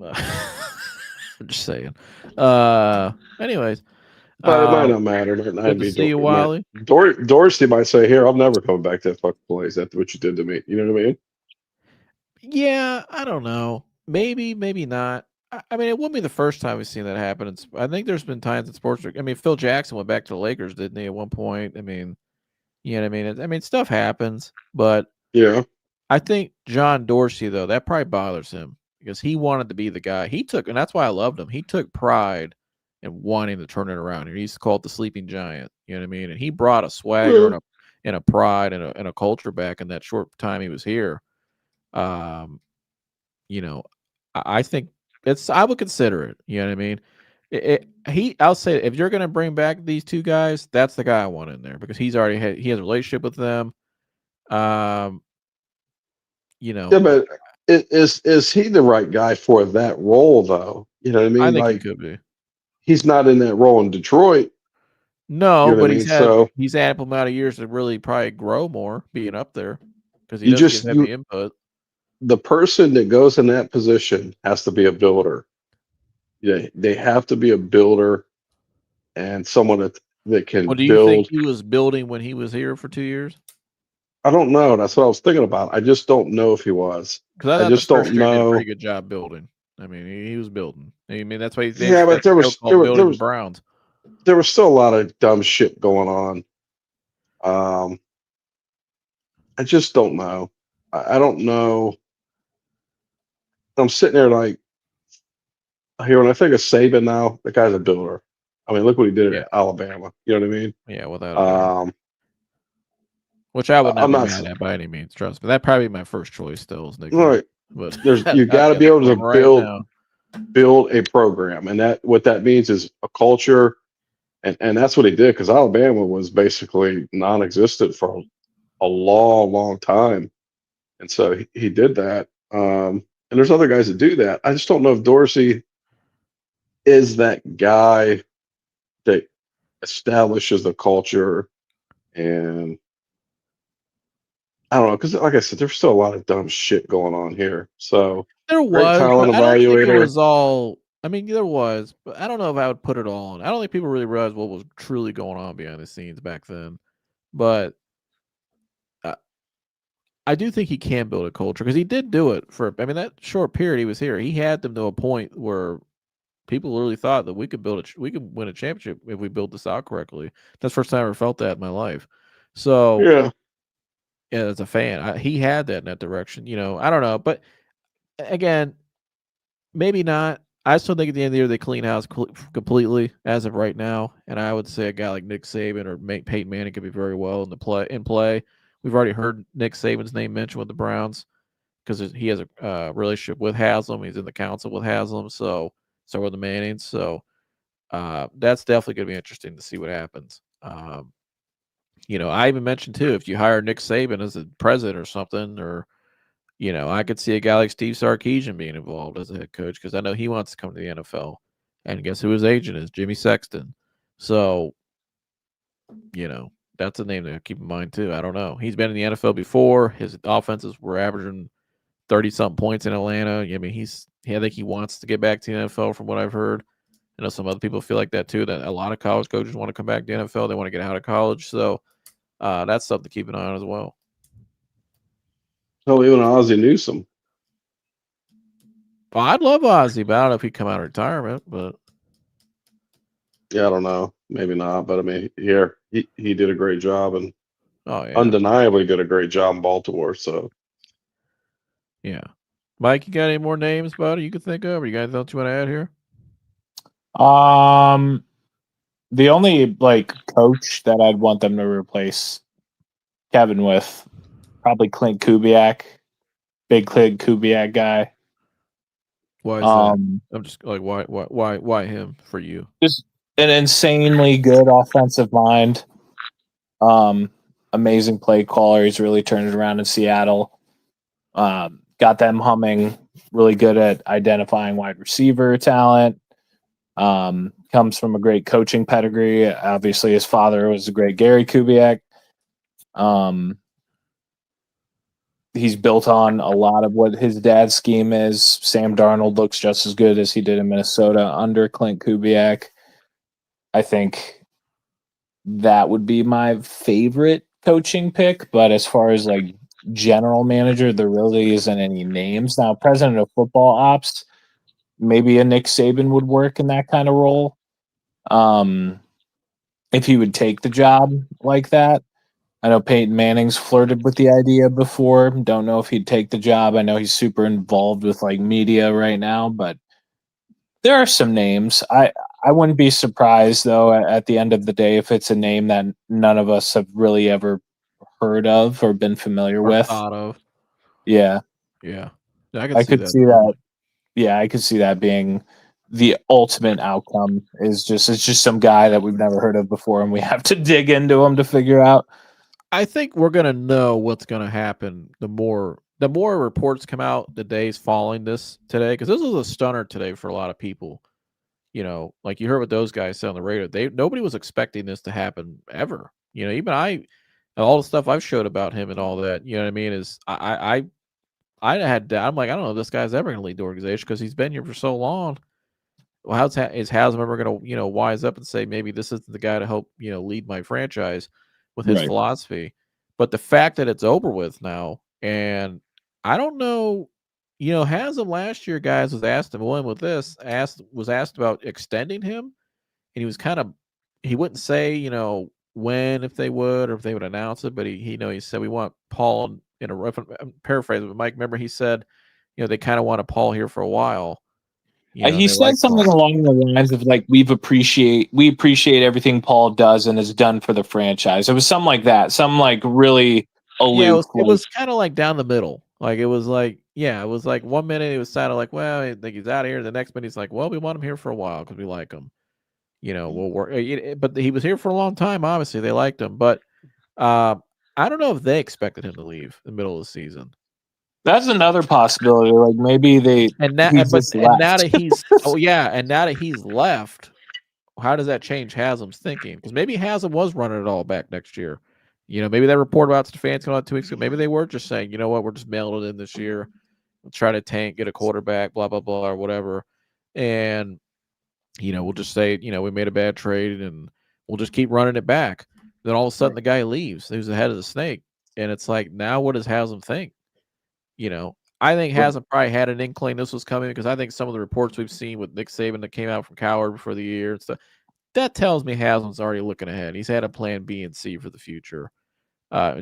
A: I'm just saying. Anyways,
F: but it might not matter.
A: Good to see you, Wally.
F: Dorsey might say, "Here, I'm never coming back to that fucking place after what you did to me." You know what I mean?
A: Yeah, I don't know. Maybe not. I mean, it wouldn't be the first time we've seen that happen. I think there's been times in sports. I mean, Phil Jackson went back to the Lakers, didn't he, at one point? I mean, you know what I mean? Stuff happens, but
F: yeah,
A: I think John Dorsey, though, that probably bothers him because he wanted to be the guy. And that's why I loved him. He took pride in wanting to turn it around. He used to call it the sleeping giant. You know what I mean? And he brought a swagger and a pride and a culture back in that short time he was here. I think I would consider it. You know what I mean? I'll say if you're going to bring back these two guys, that's the guy I want in there because he has a relationship with them.
F: Yeah, but Is he the right guy for that role though? You know what I mean?
A: I think he
F: Like
A: could be.
F: he's not in that role in Detroit. You
A: No,
F: know what
A: but
F: I mean? So
A: he's had ample amount of years to really probably grow more being up there because he
F: you
A: does
F: just
A: give heavy
F: you
A: input.
F: the person that goes in that position has to be a builder. Yeah, they have to be a builder and someone that can
A: Well, do you think
F: build.
A: he was building when he was here for 2 years?
F: I don't know. That's what I was thinking about. I just don't know if he was.
A: Because I
F: I
A: thought the
F: just
A: first
F: don't
A: year he did a pretty
F: know.
A: good job building. I mean, he was building. I mean, that's why they
F: Yeah, but
A: that
F: there
A: show
F: was
A: called Building the Browns.
F: there was still a lot of dumb shit going on. I just don't know. I don't know. I'm sitting there like here when I think of Saban now, the guy's a builder. I mean, look what he did
A: Yeah,
F: at Alabama. You know what I mean?
A: yeah, without a doubt. Which I would not
F: I'm
A: be
F: not
A: mad at by any means. Trust me, that'd probably be my first choice still is Nick Saban.
F: right.
A: But
F: There's
A: I'd
F: you got to
A: be on
F: be
A: the
F: able to
A: phone right now.
F: build a program, and that what that means is a culture, and that's what he did because Alabama was basically non-existent for a long time, and so he did that. And there's other guys that do that. I just don't know if Dorsey is that guy that establishes the culture, and I don't know because, like I said, there's still a lot of dumb shit going on here. So
A: There
F: great
A: was,
F: talent
A: but I don't think it
F: evaluator.
A: was all. I mean, there was, but I don't know if I would put it all on. I don't think people really realized what was truly going on behind the scenes back then. But I, I do think he can build a culture because he did do it for. I mean, that short period he was here, he had them to a point where people really thought that we could we could win a championship if we built this out correctly. That's the first time I ever felt that in my life. So
F: Yeah,
A: yeah, as a fan, he had that in that direction. You know, I don't know, but again, maybe not. I still think at the end of the year they clean house completely as of right now, and I would say a guy like Nick Saban or Peyton Manning could be very well in the play. We've already heard Nick Saban's name mentioned with the Browns because he has a relationship with Haslam. He's in the council with Haslam, so with the Mannings. So that's definitely going to be interesting to see what happens. You know, I even mentioned too if you hire Nick Saban as a president or something, or you know, I could see a guy like Steve Sarkisian being involved as a head coach because I know he wants to come to the NFL. And guess who his agent is? Jimmy Sexton. So, you know, that's a name to keep in mind too. I don't know. He's been in the NFL before. His offenses were averaging 30-something points in Atlanta. I mean, I think he wants to get back to the NFL from what I've heard. I know some other people feel like that too, that a lot of college coaches want to come back to the NFL. They want to get out of college. So that's something to keep an eye on as well.
F: hell, even Ozzie Newsome.
A: Well, I'd love Ozzie, but I don't know if he'd come out of retirement. But
F: Yeah, I don't know. Maybe not, but I mean, here he did a great job and
A: oh yeah,
F: undeniably did a great job in Baltimore. So
A: yeah. Mike, you got any more names, buddy, you could think of? Or you got anything else you want to add here?
E: The only like coach that I'd want them to replace Kevin with, probably Clint Kubiak, big Clint Kubiak guy.
A: Why is that? I'm just like, why him for you?
E: Just an insanely good offensive mind. Amazing play caller. He's really turned it around in Seattle. Got them humming. Really good at identifying wide receiver talent. Comes from a great coaching pedigree. Obviously, his father was a great Gary Kubiak. He's built on a lot of what his dad's scheme is. Sam Darnold looks just as good as he did in Minnesota under Clint Kubiak. I think that would be my favorite coaching pick. But as far as like general manager, there really isn't any names. Now, president of football ops, maybe a Nick Saban would work in that kind of role. If he would take the job like that. I know Peyton Manning's flirted with the idea before. Don't know if he'd take the job. I know he's super involved with like media right now, but there are some names. I wouldn't be surprised though at the end of the day if it's a name that none of us have really ever heard of or been familiar with.
A: Thought of.
E: Yeah.
A: Yeah.
E: I could see that. Yeah, I could see that being the ultimate outcome is it's just some guy that we've never heard of before and we have to dig into him to figure out.
A: I think we're gonna know what's gonna happen the more the more reports come out the days following this today, because this was a stunner today for a lot of people. You know, like you heard what those guys said on the radio. Nobody was expecting this to happen ever. You know, even I, all the stuff I've showed about him and all that. You know what I mean? Is I'm like, I don't know if this guy's ever going to lead the organization because he's been here for so long. Well, is Haslam ever going to wise up and say maybe this isn't the guy to help lead my franchise with his philosophy? But the fact that it's over with now, and I don't know, Haslam last year, guys, was asked asked about extending him, and he was he wouldn't say when, if they would, or if they would announce it, but he said we want Paul in a rough. I'm paraphrasing, but Mike, remember he said they kind of want Paul here for a while.
E: He said something along the lines of like we appreciate everything Paul does and has done for the franchise. It was something like that. Some like really aloof.
A: It was kind of like down the middle. Like it was like 1 minute it was kind of like, well, I think he's out of here. The next minute he's like, well, we want him here for a while because we like him. We'll work. But he was here for a long time. Obviously, they liked him. But I don't know if they expected him to leave in the middle of the season.
E: That's another possibility. Like maybe they
A: and now that he's left, how does that change Haslam's thinking? Because maybe Haslam was running it all back next year. Maybe that report about Stefanski came out 2 weeks ago. Maybe they were just saying, you know what, we're just mailing it in this year. We'll try to tank, get a quarterback, blah blah blah, or whatever. And we'll just say, we made a bad trade, and we'll just keep running it back. Then all of a sudden, the guy leaves. He was the head of the snake, and it's like, now what does Haslam think? I think Haslam probably had an inkling this was coming because I think some of the reports we've seen with Nick Saban that came out from Coward before the year and stuff, that tells me Haslam's already looking ahead. He's had a plan B and C for the future.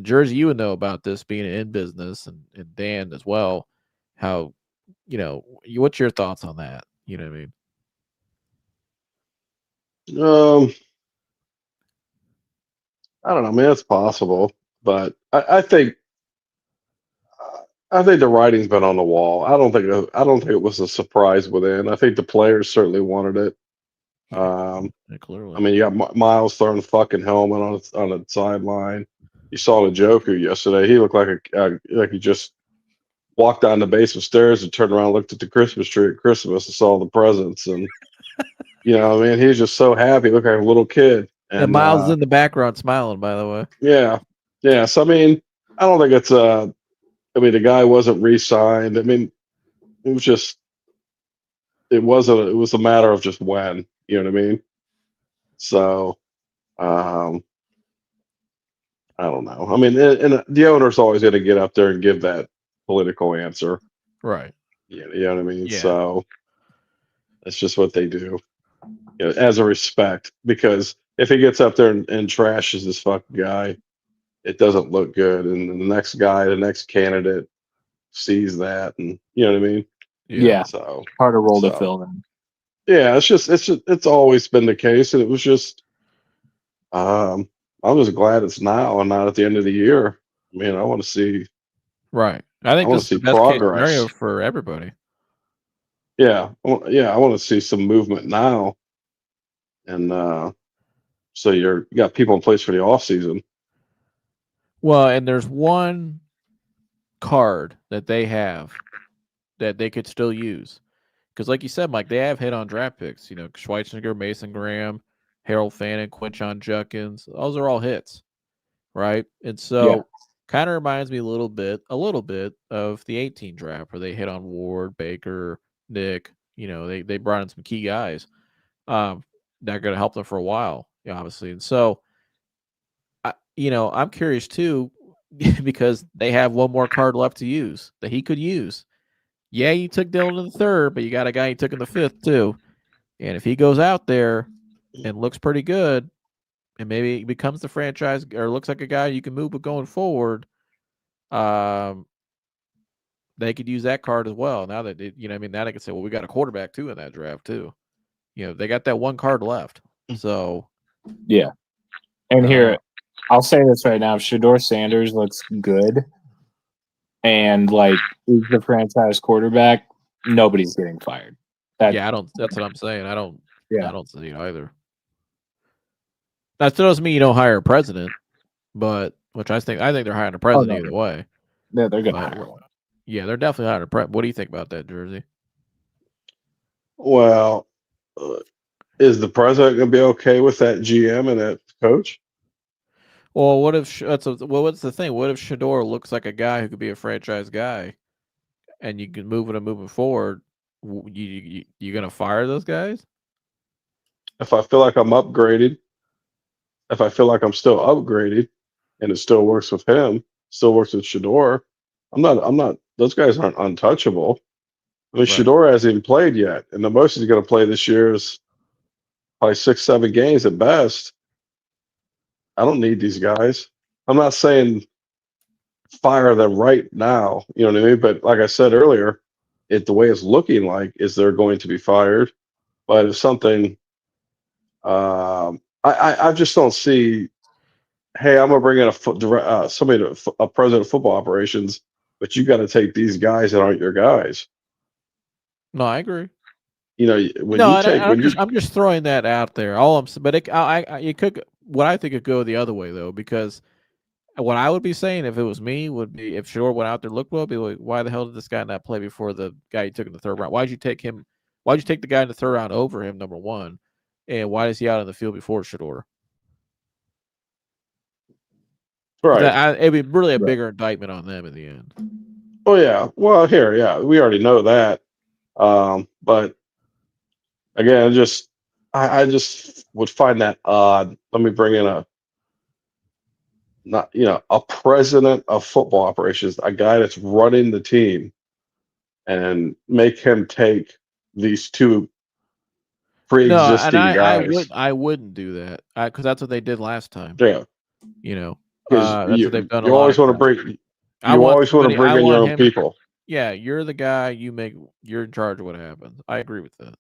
A: Jersey, you would know about this being in business, and Dan as well. How, what's your thoughts on that? You know what I mean?
F: I don't know. I mean, that's possible, but I think the writing's been on the wall. I don't think it was a surprise within. I think the players certainly wanted it.
A: Clearly.
F: I mean, you got Miles throwing the fucking helmet on the sideline. You saw the Joker yesterday. He looked like he just walked down the basement stairs and turned around and looked at the Christmas tree at Christmas and saw the presents. And, he was just so happy. He looked like a little kid. And
A: Miles is in the background smiling, by the way.
F: Yeah. Yeah. So, I mean, I don't think it's the guy wasn't re-signed. I mean, it was a matter of just when, you know what I mean? So, I don't know. I mean, and the owner's always going to get up there and give that political answer.
A: Right.
F: You know what I mean?
A: Yeah.
F: So that's just what they do, as a respect, because if he gets up there and trashes this fucking guy, it doesn't look good. And the next candidate sees that, and you know what I mean?
E: Yeah.
F: So
E: harder role to fill then.
F: Yeah, it's always been the case, and it was just I'm just glad it's now and not at the end of the year. I mean, I want to see.
A: Right. I think this is the best
F: progress.
A: case scenario for everybody.
F: Yeah. I want to see some movement now. And so you got people in place for the off season.
A: Well, and there's one card that they have that they could still use. Because like you said, Mike, they have hit on draft picks. Schweitzinger, Mason Graham, Harold Fannin, Quinshon Judkins. Those are all hits, right? And so kind of reminds me a little bit of the 18 draft where they hit on Ward, Baker, Nick. They brought in some key guys that are going to help them for a while, obviously. And so, I'm curious too, because they have one more card left to use that he could use. Yeah, you took Dylan in the third, but you got a guy you took in the fifth too. And if he goes out there and looks pretty good, and maybe becomes the franchise or looks like a guy you can move with going forward, they could use that card as well. Now that now they can say, well, we got a quarterback too in that draft too. They got that one card left. So
E: yeah. And here, I'll say this right now: if Shedeur Sanders looks good, and he's the franchise quarterback, nobody's getting fired.
A: I don't. That's what I'm saying. I don't see it either. That still doesn't mean you don't hire a president, but I think they're hiring a president either way.
E: Yeah, they're gonna hire one.
A: Yeah, they're definitely higher prep. What do you think about that, Jersey?
F: Well, is the president going to be okay with that GM and that coach?
A: Well, what if what's the thing? What if Shador looks like a guy who could be a franchise guy, and you can move him moving forward? You gonna fire those guys?
F: If I feel like I'm upgraded, if I feel like I'm still upgraded, and it still works with him, still works with Shador, I'm not. I'm not. Those guys aren't untouchable. I mean,
A: Right.
F: Shador hasn't even played yet, and the most he's going to play this year is probably 6, 7 games at best. I don't need these guys. I'm not saying fire them right now. You know what I mean? But like I said earlier, the way it's looking like is they're going to be fired. But if something, I just don't see. Hey, I'm gonna bring in somebody a president of football operations, but you got to take these guys that aren't your guys.
A: No, I agree.
F: You know, when
A: No,
F: you
A: and
F: take when you
A: I'm just throwing that out there. All I'm, but it could. What I think it could go the other way though, because what I would be saying if it was me would be if Shador went out there looked well, be like, why the hell did this guy not play before the guy you took in the third round? Why'd you take him? Why'd you take the guy in the third round over him? Number one, and why is he out on the field before Shador?
F: right.
A: It'd be really a bigger indictment on them in the end.
F: Oh yeah. Well, here, yeah, we already know that. But again, I just would find that odd. Let me bring in a president of football operations, a guy that's running the team, and make him take these two
A: No, and
F: pre-existing guys.
A: I wouldn't do that because that's what they did last time.
F: Yeah,
A: You know,
F: because
A: that's what they've done a
F: you
A: lot
F: always
A: of
F: want to
A: times.
F: bring you always want to bring in your own people.
A: Yeah, you're the guy. You're in charge of what happens. I agree with that.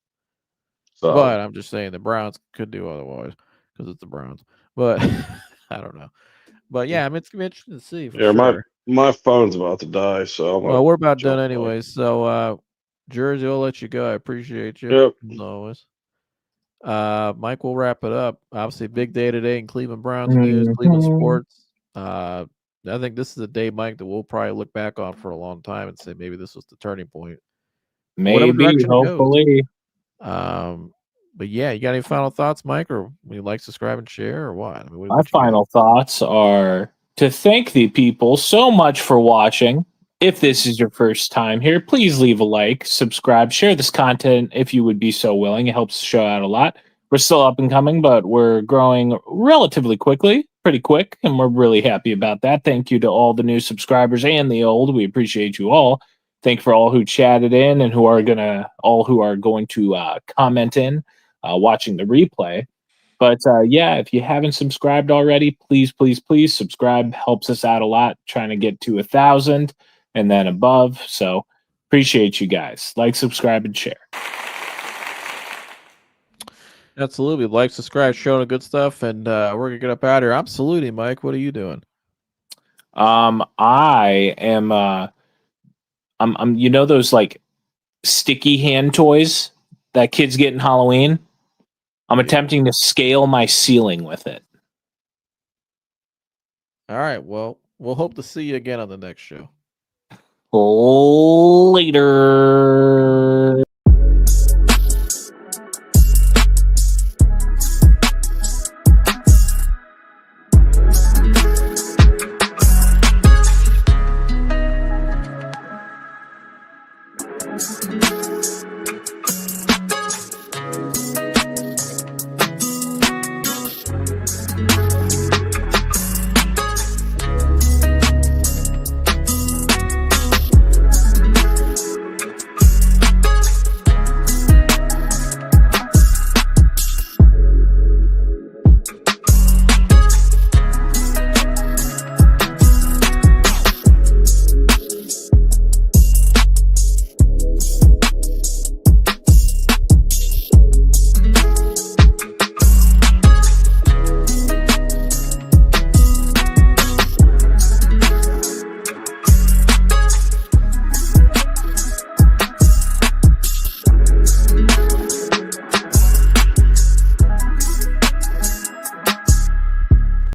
F: So
A: But I'm just saying the Browns could do otherwise because it's the Browns. But I don't know. But yeah, I mean, it's gonna be interesting to see for
F: yeah,
A: sure.
F: my phone's about to die, so I'm gonna
A: Well, we're about done
F: jump off.
A: anyway. So, Jersey, I'll let you go. I appreciate you
F: Yep.
A: as always. Mike, we'll wrap it up. Obviously, big day today in Cleveland Browns news, Cleveland sports. I think this is a day, Mike, that we'll probably look back on for a long time and say maybe this was the turning point. Whatever
E: Maybe,
A: direction it goes.
E: hopefully.
A: But yeah, you got any final thoughts, Mike, or would you like, subscribe, and share, or what? I mean,
E: My final thoughts are to thank the people so much for watching. If this is your first time here, please leave a like, subscribe, share this content if you would be so willing. It helps the show out a lot. We're still up and coming, but we're growing relatively quickly, pretty quick, and we're really happy about that. Thank you to all the new subscribers and the old. We appreciate you all. Thank you for all who chatted in and who are going to comment in, watching the replay. But yeah, if you haven't subscribed already, please, please, please subscribe. Helps us out a lot trying to get to 1,000 and then above. So appreciate you guys. Like, subscribe, and share.
A: Absolutely. Like, subscribe, showing the good stuff, and we're gonna get up out of here. I'm saluting, Mike. What are you doing?
E: I am I'm you know those like sticky hand toys that kids get in Halloween? I'm attempting to scale my ceiling with it.
A: All right. Well, we'll hope to see you again on the next show.
E: Later.